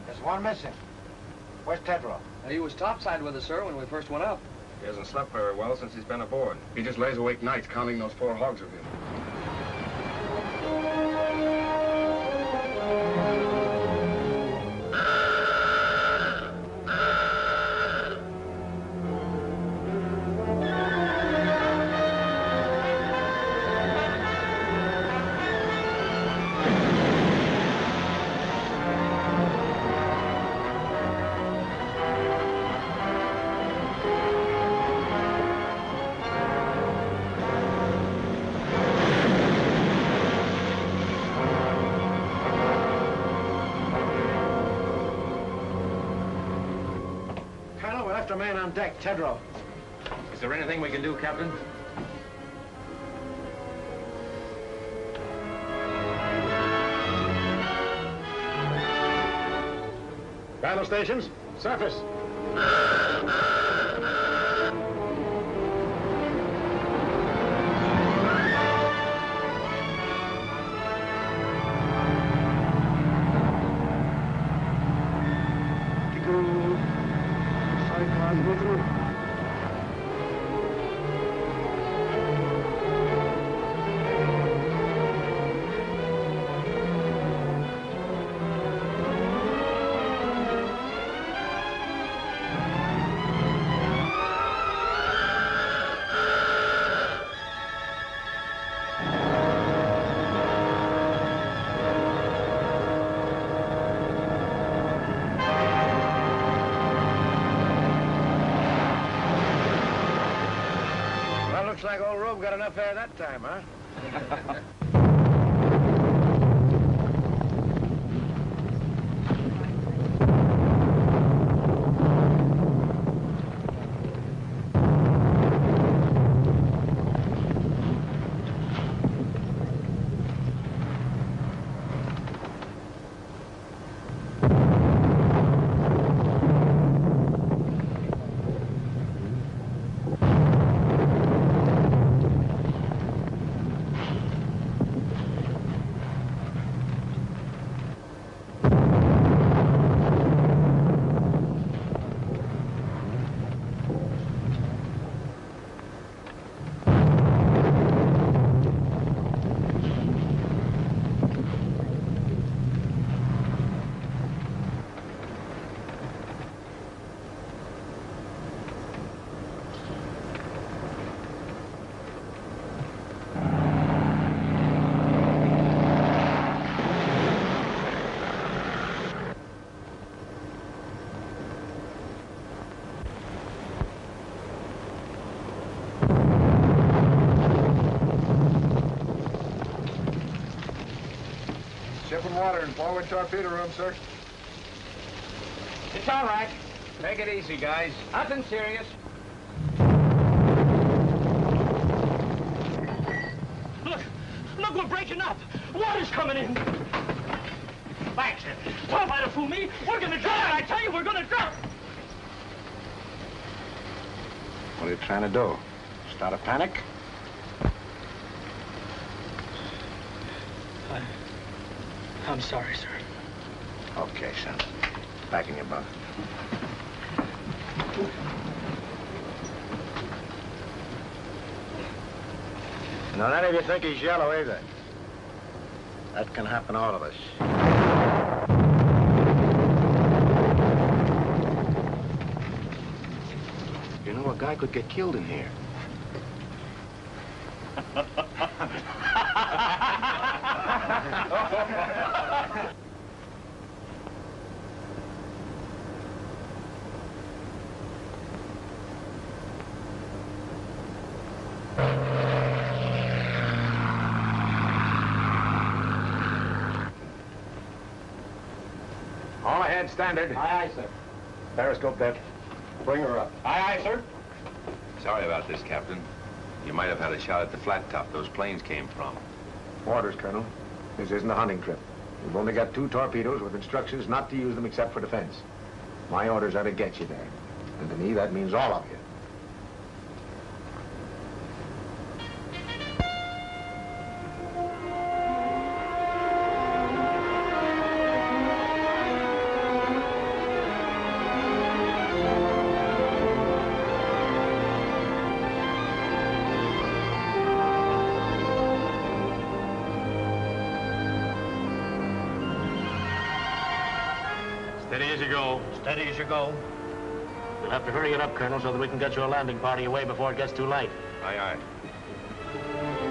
There's one missing. Where's Tedrow? He was topside with us, sir, when we first went up. He hasn't slept very well since he's been aboard. He just lays awake nights counting those 4 hogs of him. A man on deck, Tedrow. Is there anything we can do, Captain? Battle stations, surface. Looks like old Rube got enough air that time, huh? some water in forward torpedo room, sir. It's all right. Take it easy, guys. Nothing serious. Look, we're breaking up. Water's coming in. Baxter, try to fool me. We're gonna drown. I tell you, we're gonna drown. What are you trying to do? Start a panic? I'm sorry, sir. Okay, son. Back in your bunk. Now, none of you think he's yellow either. That can happen to all of us. You know, a guy could get killed in here. All ahead, standard. Aye, aye, sir. Periscope that. Bring her up. Aye, aye, sir. Sorry about this, Captain. You might have had a shot at the flat top those planes came from. Orders, Colonel. This isn't a hunting trip. We've only got 2 torpedoes with instructions not to use them except for defense. My orders are to get you there. And to me, that means all of you. Steady as you go. Steady as you go. We'll have to hurry it up, Colonel, so that we can get your landing party away before it gets too late. Aye, aye.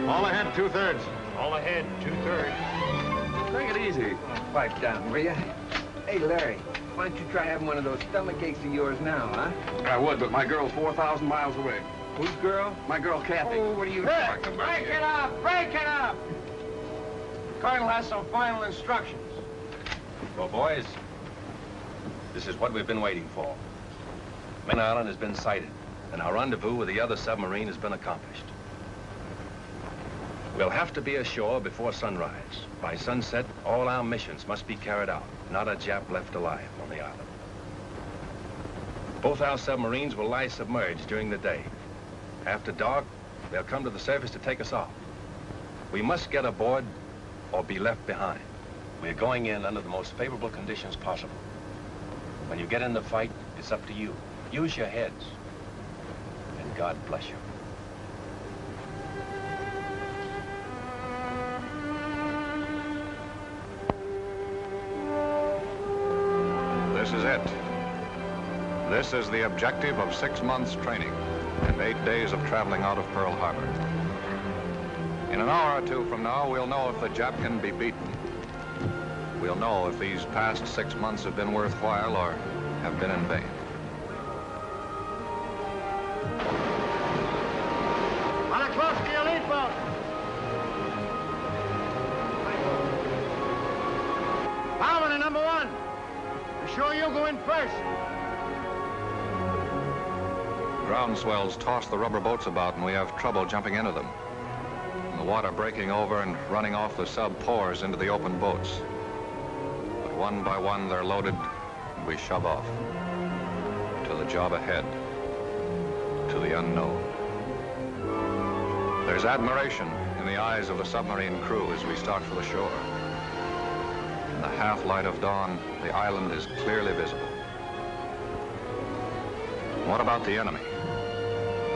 All ahead, 2/3. All ahead, 2/3. Take it easy. Pipe down, will you? Hey, Larry, why don't you try having one of those stomach aches of yours now, huh? I would, but my girl's 4,000 miles away. Whose girl? My girl, Kathy. Oh, what are you talking about? Break it up! Break it up! The Colonel has some final instructions. Well, boys, this is what we've been waiting for. Main Island has been sighted, and our rendezvous with the other submarine has been accomplished. We'll have to be ashore before sunrise. By sunset, all our missions must be carried out. Not a Jap left alive on the island. Both our submarines will lie submerged during the day. After dark, they'll come to the surface to take us off. We must get aboard or be left behind. We're going in under the most favorable conditions possible. When you get in the fight, it's up to you. Use your heads. And God bless you. This is it. This is the objective of 6 months training and 8 days of traveling out of Pearl Harbor. In an hour or 2 from now, we'll know if the Jap can be beaten. We'll know if these past 6 months have been worthwhile or have been in vain. On a close to your lead boat. Bowman and #1. Be sure you go in first. Ground swells toss the rubber boats about and we have trouble jumping into them. And the water breaking over and running off the sub pours into the open boats. But one by one they're loaded and we shove off. To the job ahead. To the unknown. There's admiration in the eyes of the submarine crew as we start for the shore. In the half-light of dawn, the island is clearly visible. What about the enemy?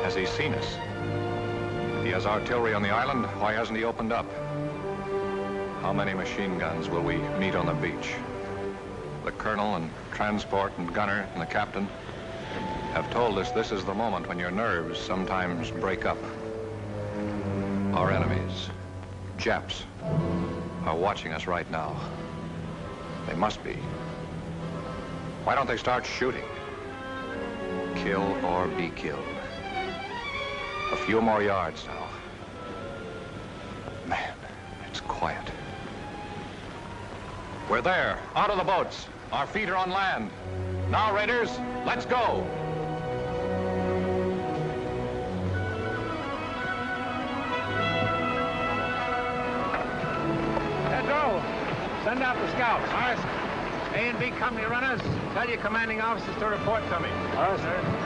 Has he seen us? If he has artillery on the island, why hasn't he opened up? How many machine guns will we meet on the beach? The colonel and transport and gunner and the captain have told us this is the moment when your nerves sometimes break up. Our enemies, Japs, are watching us right now. They must be. Why don't they start shooting? Kill or be killed. A few more yards now. Man, it's quiet. We're there, out of the boats. Our feet are on land. Now, Raiders, let's go. Pedro, send out the scouts. All right, sir. A and B company runners, tell your commanding officers to report to me. All right, sir.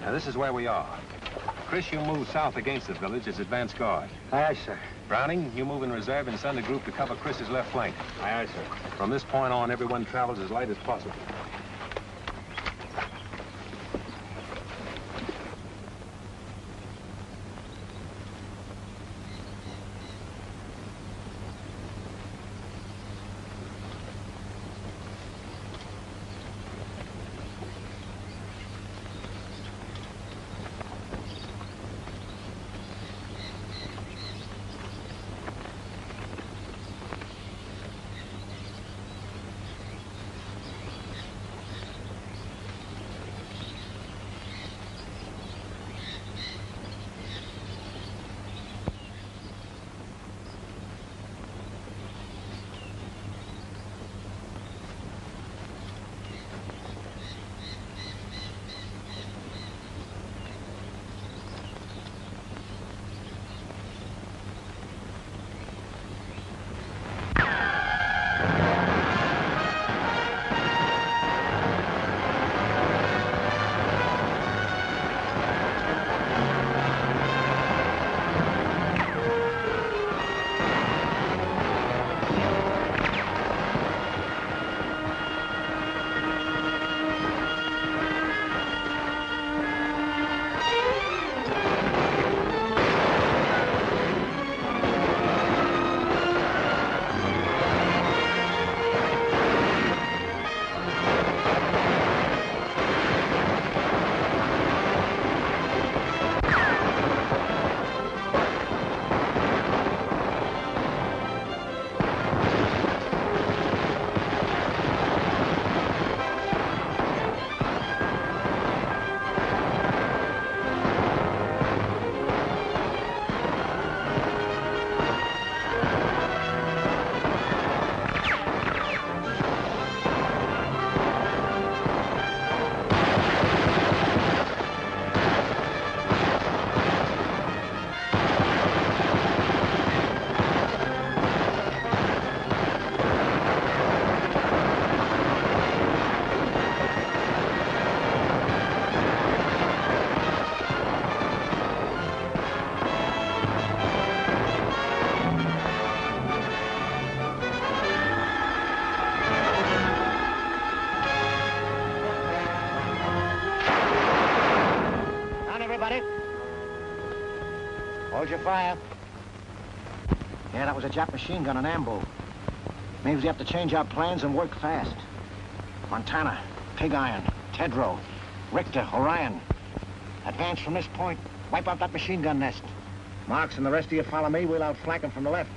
Now, this is where we are. Chris, you move south against the village as advance guard. Aye, aye, sir. Browning, you move in reserve and send a group to cover Chris's left flank. Aye, aye, sir. From this point on, everyone travels as light as possible. Hold your fire. Yeah, that was a Jap machine gun on ambo. Means we have to change our plans and work fast. Montana, Pig Iron, Tedrow, Richter, Orion. Advance from this point. Wipe out that machine gun nest. Marks and the rest of you follow me. We'll outflank them from the left.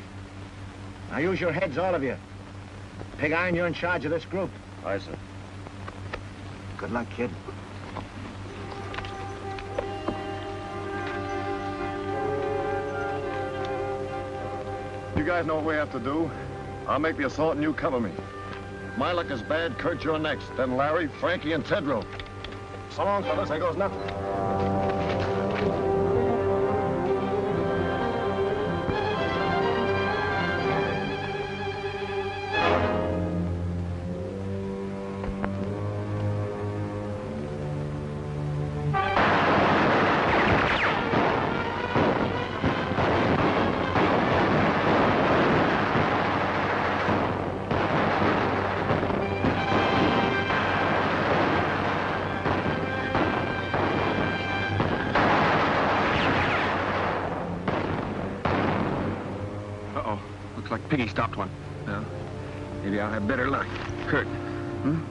Now use your heads, all of you. Pig Iron, you're in charge of this group. Aye, sir. Good luck, kid. You guys know what we have to do. I'll make the assault and you cover me. If my luck is bad, Kurt, you're next. Then Larry, Frankie, and Tedrow. So long, fellas. There goes nothing. like Piggy stopped one. Well, maybe I'll have better luck. Kurt. Hmm?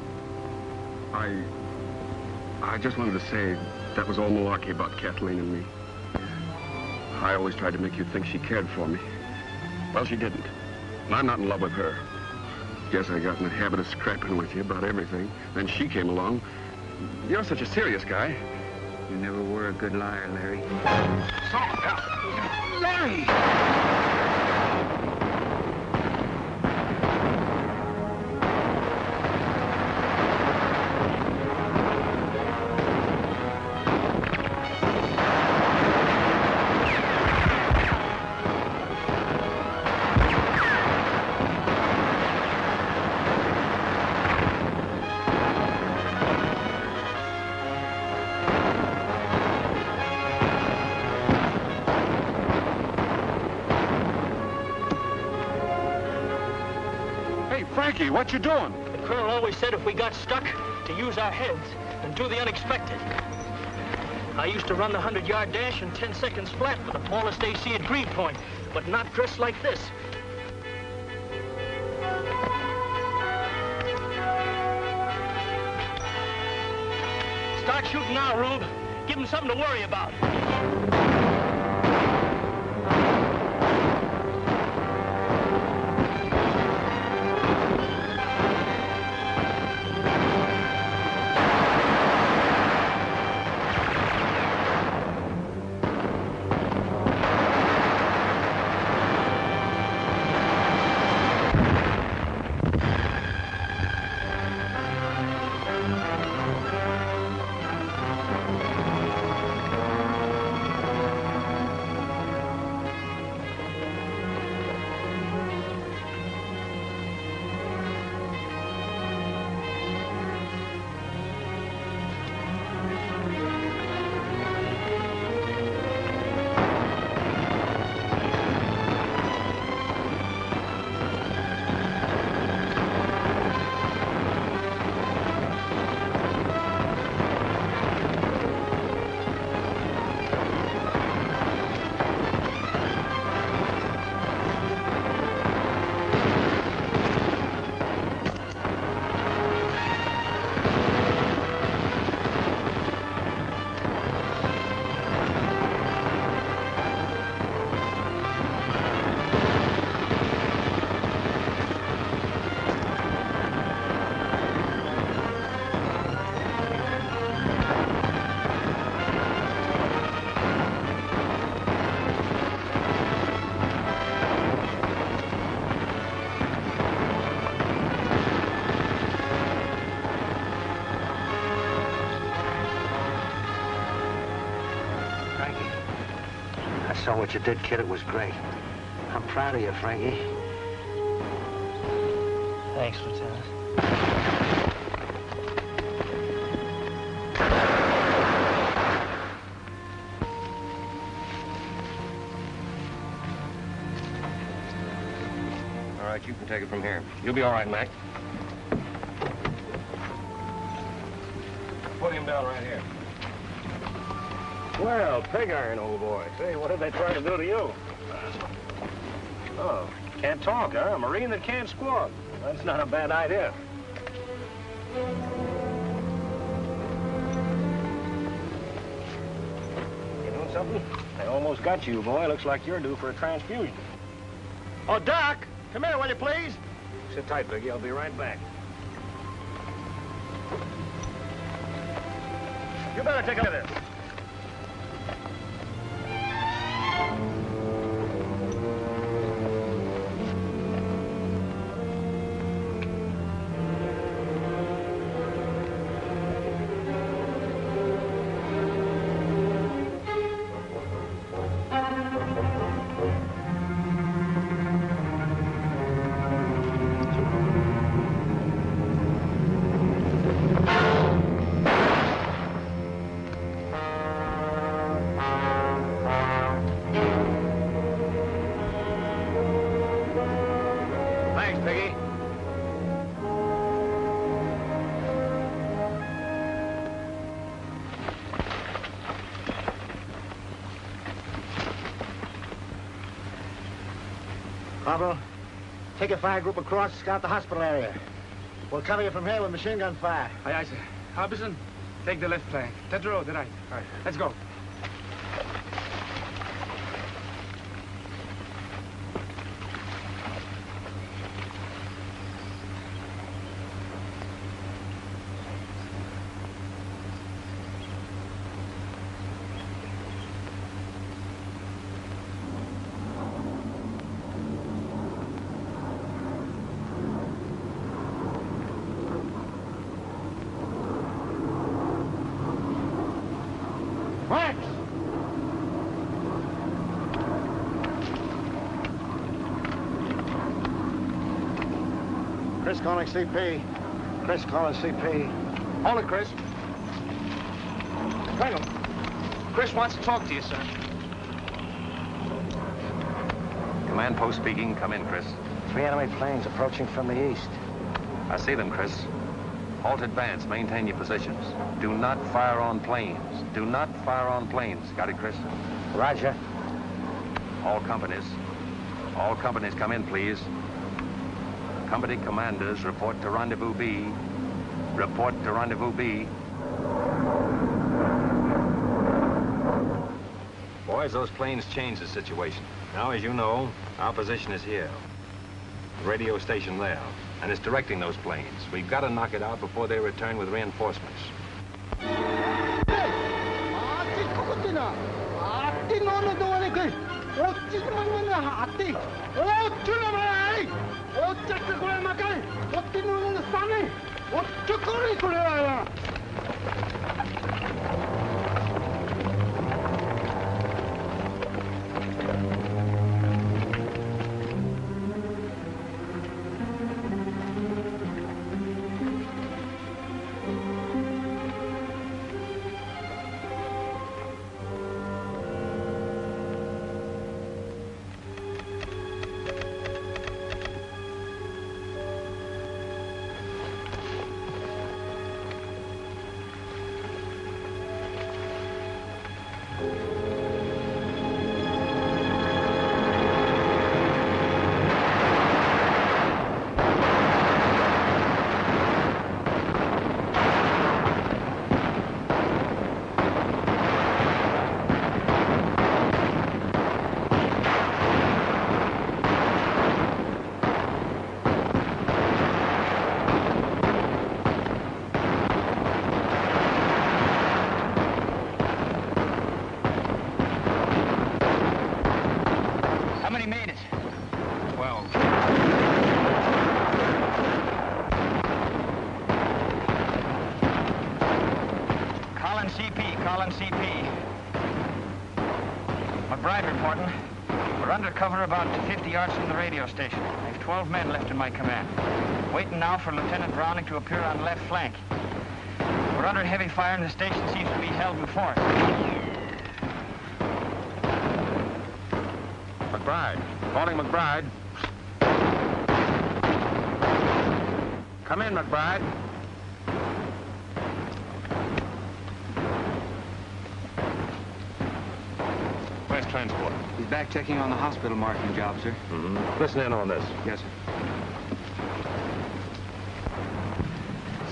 I just wanted to say that was all malarkey about Kathleen and me. I always tried to make you think she cared for me. Well, she didn't. And I'm not in love with her. Guess I got in the habit of scrapping with you about everything. Then she came along. You're such a serious guy. You never were a good liar, Larry. Larry! Frankie, what you doing? The colonel always said if we got stuck, to use our heads and do the unexpected. I used to run the 100-yard dash in 10 seconds flat with the smallest AC at Green Point, but not dressed like this. Start shooting now, Rube. Give him something to worry about. I saw what you did, kid. It was great. I'm proud of you, Frankie. Thanks, Lieutenant. All right, you can take it from here. You'll be all right, Mac. Put him down right here. Well, pig iron, old boy. Say, what did they try to do to you? Oh, can't talk, huh? A Marine that can't squawk. That's not a bad idea. You doing something? I almost got you, boy. Looks like you're due for a transfusion. Oh, Doc! Come here, will you, please? Sit tight, Biggie. I'll be right back. You better take a look at this. Pablo, Take a fire group across, scout the hospital area. We'll cover you from here with machine gun fire. Aye, aye, sir. Harbison, take the left flank. Tedro, the right. All right, let's go. Chris calling CP. Chris calling CP. Hold it, Chris. Colonel, Chris wants to talk to you, sir. Command post speaking. Come in, Chris. 3 enemy planes approaching from the east. I see them, Chris. Halt advance. Maintain your positions. Do not fire on planes. Do not fire on planes. Got it, Chris? Roger. All companies come in, please. Company commanders, report to Rendezvous B. Report to Rendezvous B. Boys, those planes changed the situation. Now, as you know, our position is here. The radio station there. And it's directing those planes. We've got to knock it out before they return with reinforcements. Cover about 50 yards from the radio station. I have 12 men left in my command. Waiting now for Lieutenant Browning to appear on the left flank. We're under heavy fire and the station seems to be held in force. McBride. Calling McBride. Come in, McBride. Where's transport? He's back checking on the hospital marking job, sir. Listen in on this. Yes, sir.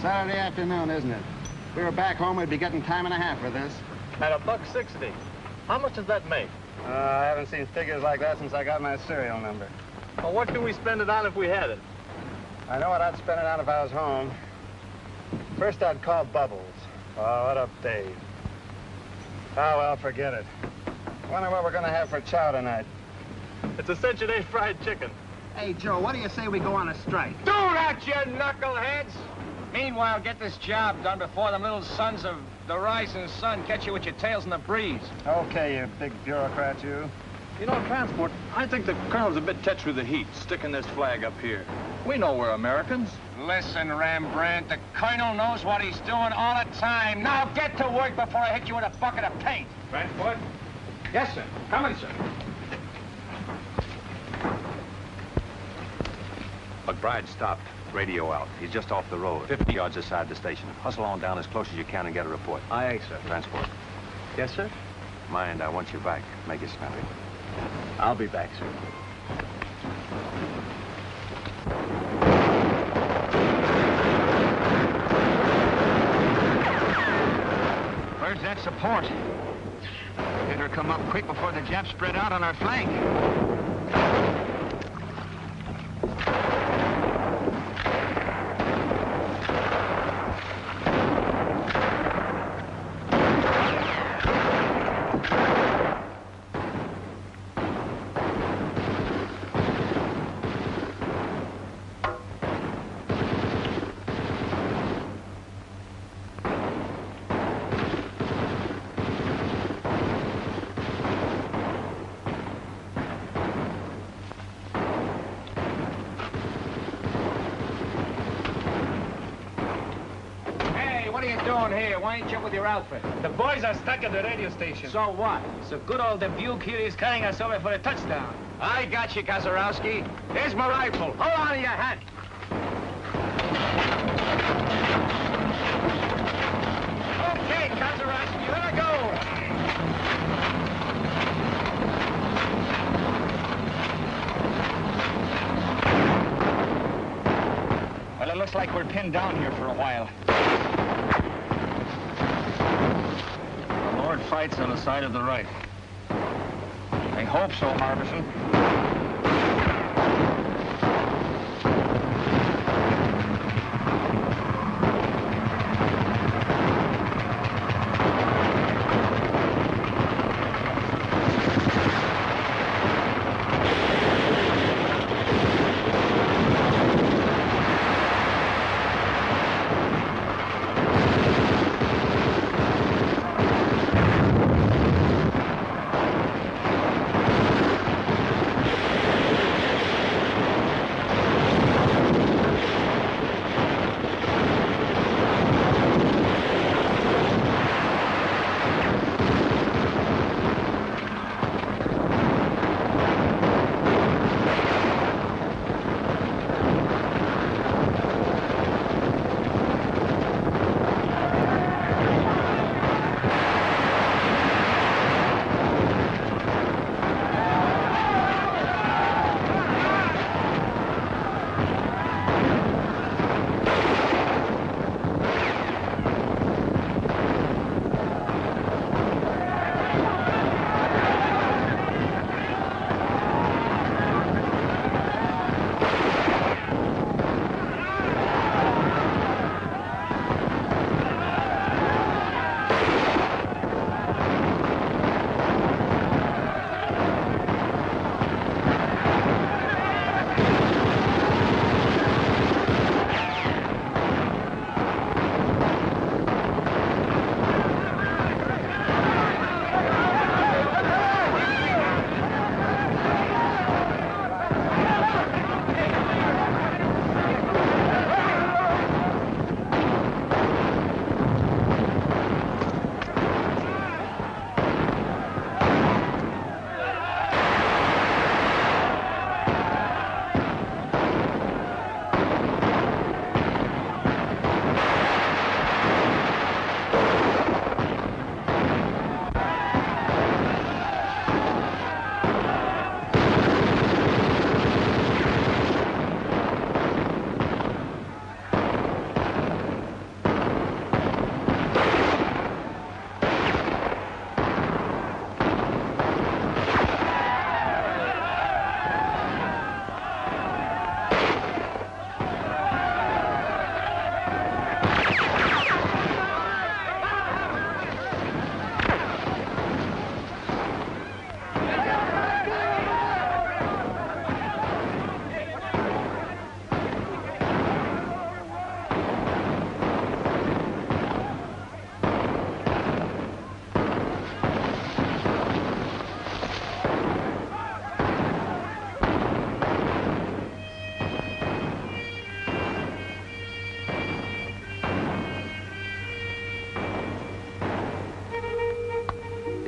Saturday afternoon, isn't it? If we were back home, we'd be getting time and a half for this. At $1.60. How much does that make? I haven't seen figures like that since I got my serial number. Well, what can we spend it on if we had it? I know what I'd spend it on if I was home. First, I'd call Bubbles. Oh, what up, Dave? Oh, well, forget it. Wonder what we're gonna have for chow tonight. It's a cinch-a-day fried chicken. Hey, Joe, what do you say we go on a strike? Do that, you knuckleheads! Meanwhile, get this job done before them little sons of the rising sun catch you with your tails in the breeze. Okay, you big bureaucrat, you. You know, transport, I think the colonel's a bit touched with the heat, sticking this flag up here. We know we're Americans. Listen, Rembrandt, the colonel knows what he's doing all the time. Now get to work before I hit you with a bucket of paint. Transport? Yes, sir. Coming, sir. McBride stopped. Radio out. He's just off the road, 50 yards aside the station. Hustle on down as close as you can and get a report. Aye, aye, sir. Transport. Yes, sir? Mind, I want you back. Make it snappy. I'll be back, sir. Where's that support? Better come up quick before the Japs spread out on our flank. What are you doing here? Why ain't you with your outfit? The boys are stuck at the radio station. So what? So good old Dubuque here is carrying us over for a touchdown. I got you, Kazarowski. Here's my rifle. Hold on to your hat. Okay, Kazarowski, let her go. Well, it looks like we're pinned down here for a while. Fights on the side of the right. I hope so, Harbison.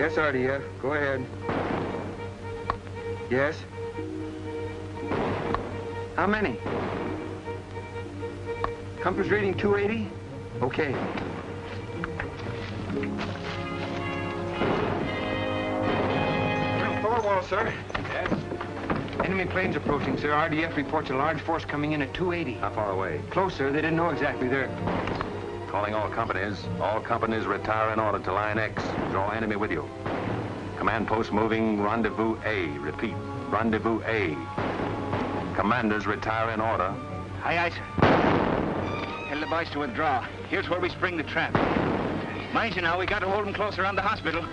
Yes, RDF. Go ahead. Yes? How many? Compass reading 280? Okay. Thorwald, sir. Yes? Enemy planes approaching, sir. RDF reports a large force coming in at 280. How far away? Close, sir. They didn't know exactly. They're Calling all companies. All companies retire in order to line X. Draw enemy with you. Command post moving, rendezvous A. Repeat, rendezvous A. Commanders retire in order. Aye, aye, sir. Tell the boys to withdraw. Here's where we spring the trap. Mind you now, we got to hold them close around the hospital.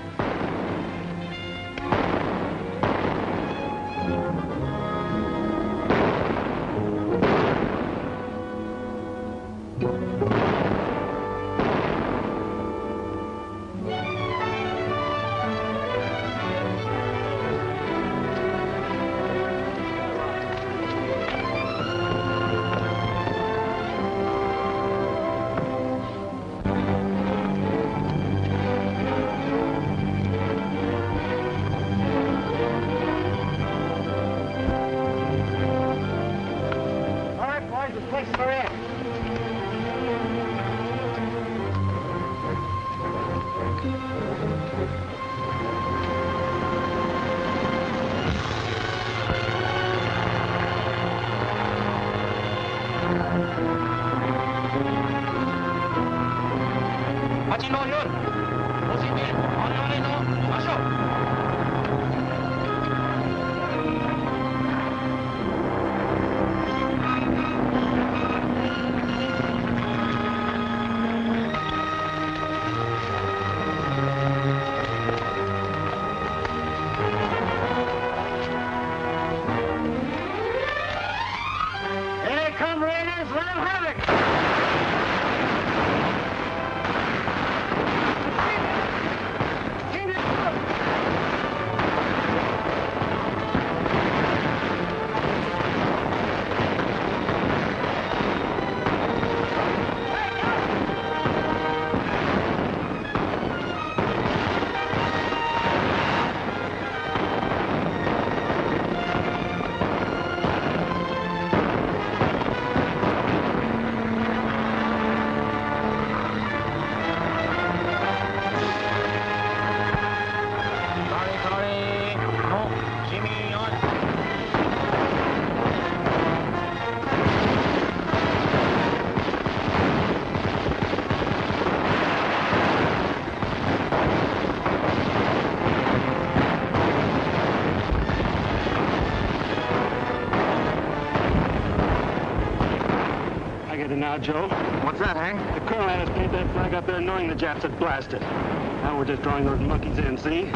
Now, Joe. What's that, Hank? The colonel had us paint that flag up there knowing the Japs had blasted. Now we're just drawing those monkeys in, see?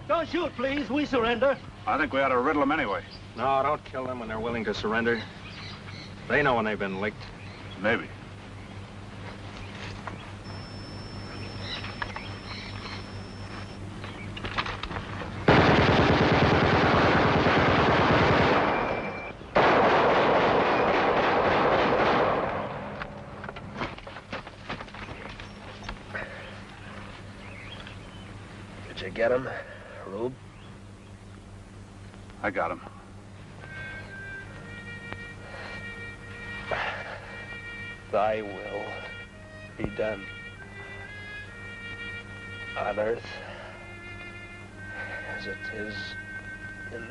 Don't shoot, please. We surrender. I think we ought to riddle them anyway. No, don't kill them when they're willing to surrender. They know when they've been licked. Maybe. get him, Rube? I got him. Thy will be done on earth as it is in...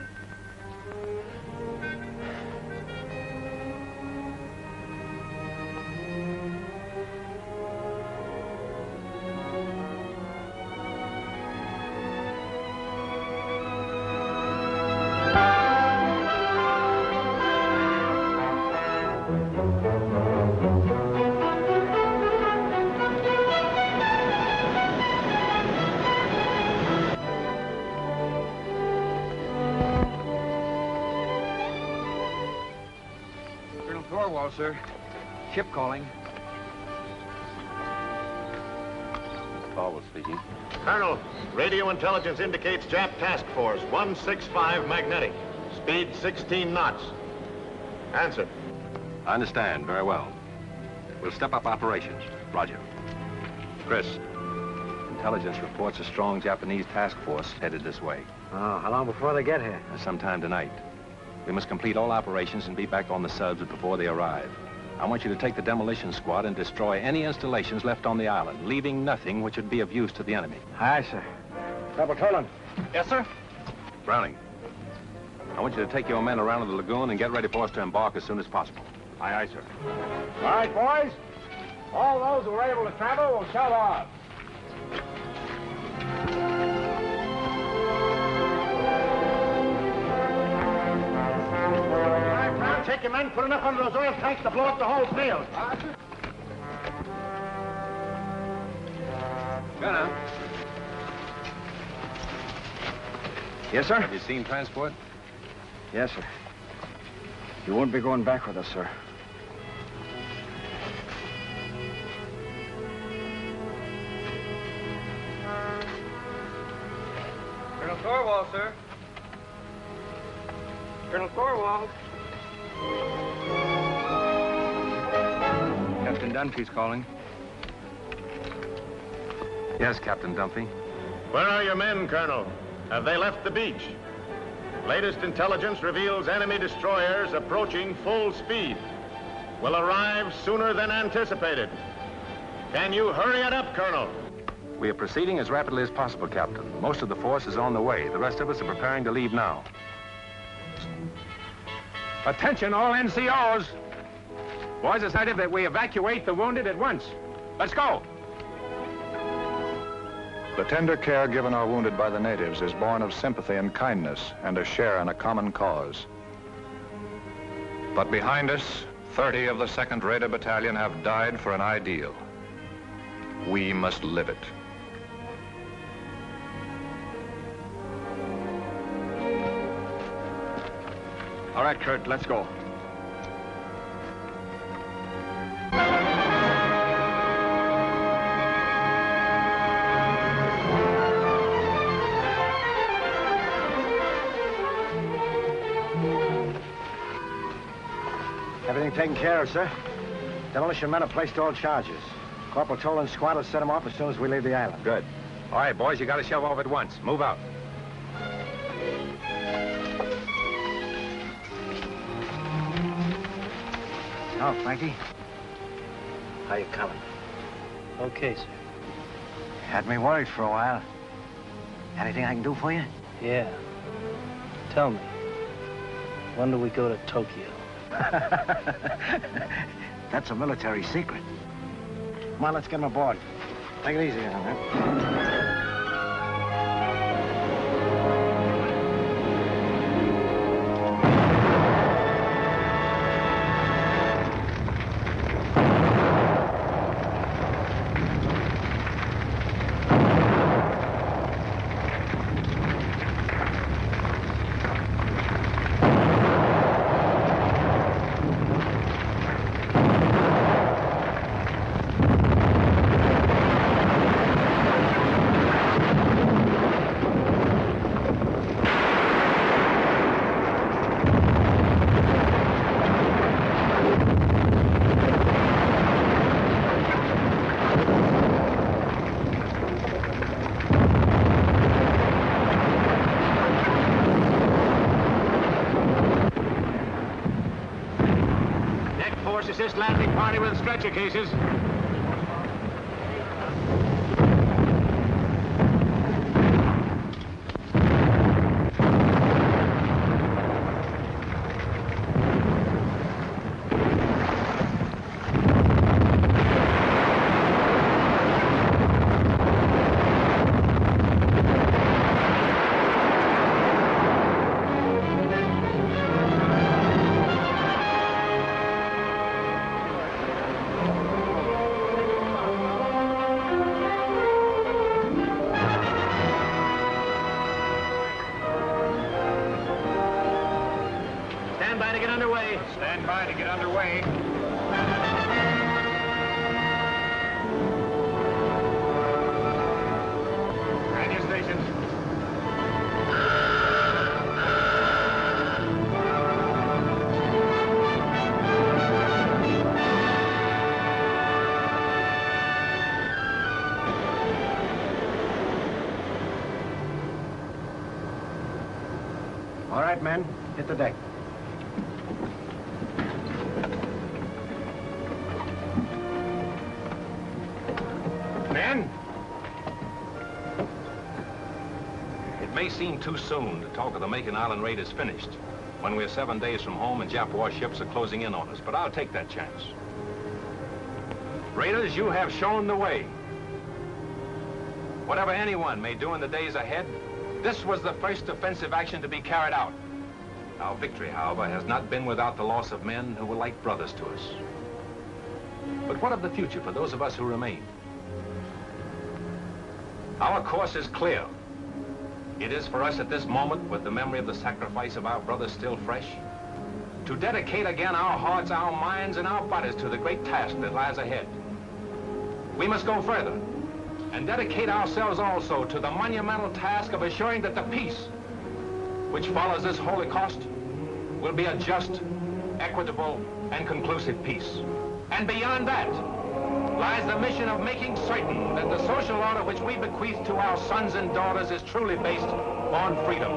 Sir. Ship calling. Thorwald speaking. Colonel, radio intelligence indicates Jap task force 165 magnetic. Speed 16 knots. Answer. I understand. Very well. We'll step up operations. Roger. Chris, intelligence reports a strong Japanese task force headed this way. Oh, how long before they get here? Sometime tonight. We must complete all operations and be back on the subs before they arrive. I want you to take the demolition squad and destroy any installations left on the island, leaving nothing which would be of use to the enemy. Aye, sir. Corporal Toland. Yes, sir? Browning, I want you to take your men around to the lagoon and get ready for us to embark as soon as possible. Aye, aye, sir. All right, boys. All those who are able to travel will shove off. Take your men, put enough under those oil tanks to blow up the whole field. Gunner. Yes, sir? Have you seen transport? Yes, sir. You won't be going back with us, sir. Colonel Thorwald, sir. Colonel Thorwald. Captain Dunphy's calling. Yes, Captain Dunphy. Where are your men, Colonel? Have they left the beach? Latest intelligence reveals enemy destroyers approaching full speed. Will arrive sooner than anticipated. Can you hurry it up, Colonel? We are proceeding as rapidly as possible, Captain. Most of the force is on the way. The rest of us are preparing to leave now. Attention, all NCOs. Boys decided that we evacuate the wounded at once. Let's go. The tender care given our wounded by the natives is born of sympathy and kindness and a share in a common cause. But behind us, 30 of the 2nd Raider Battalion have died for an ideal. We must live it. All right, Kurt, let's go. Everything taken care of, sir. Demolition men have placed all charges. Corporal Toland's squad will set them off as soon as we leave the island. Good. All right, boys, you got to shove off at once. Move out. Oh, Frankie. How you coming? Okay, sir. Had me worried for a while. Anything I can do for you? Yeah. Tell me, when do we go to Tokyo? That's a military secret. Come on, let's get him aboard. Take it easy on that. Let's assist landing party with stretcher cases. Stand by to get underway. Stand by to get underway. And your stations. All right, men, hit the deck. Men? It may seem too soon to talk of the Macon Island raid is finished, when we're 7 days from home and Jap warships are closing in on us, but I'll take that chance. Raiders, you have shown the way. Whatever anyone may do in the days ahead, this was the first offensive action to be carried out. Our victory, however, has not been without the loss of men who were like brothers to us. But what of the future for those of us who remain? Our course is clear. It is for us at this moment, with the memory of the sacrifice of our brothers still fresh, to dedicate again our hearts, our minds, and our bodies to the great task that lies ahead. We must go further and dedicate ourselves also to the monumental task of assuring that the peace which follows this Holocaust will be a just, equitable, and conclusive peace. And beyond that lies the mission of making certain that the social order which we bequeath to our sons and daughters is truly based on freedom.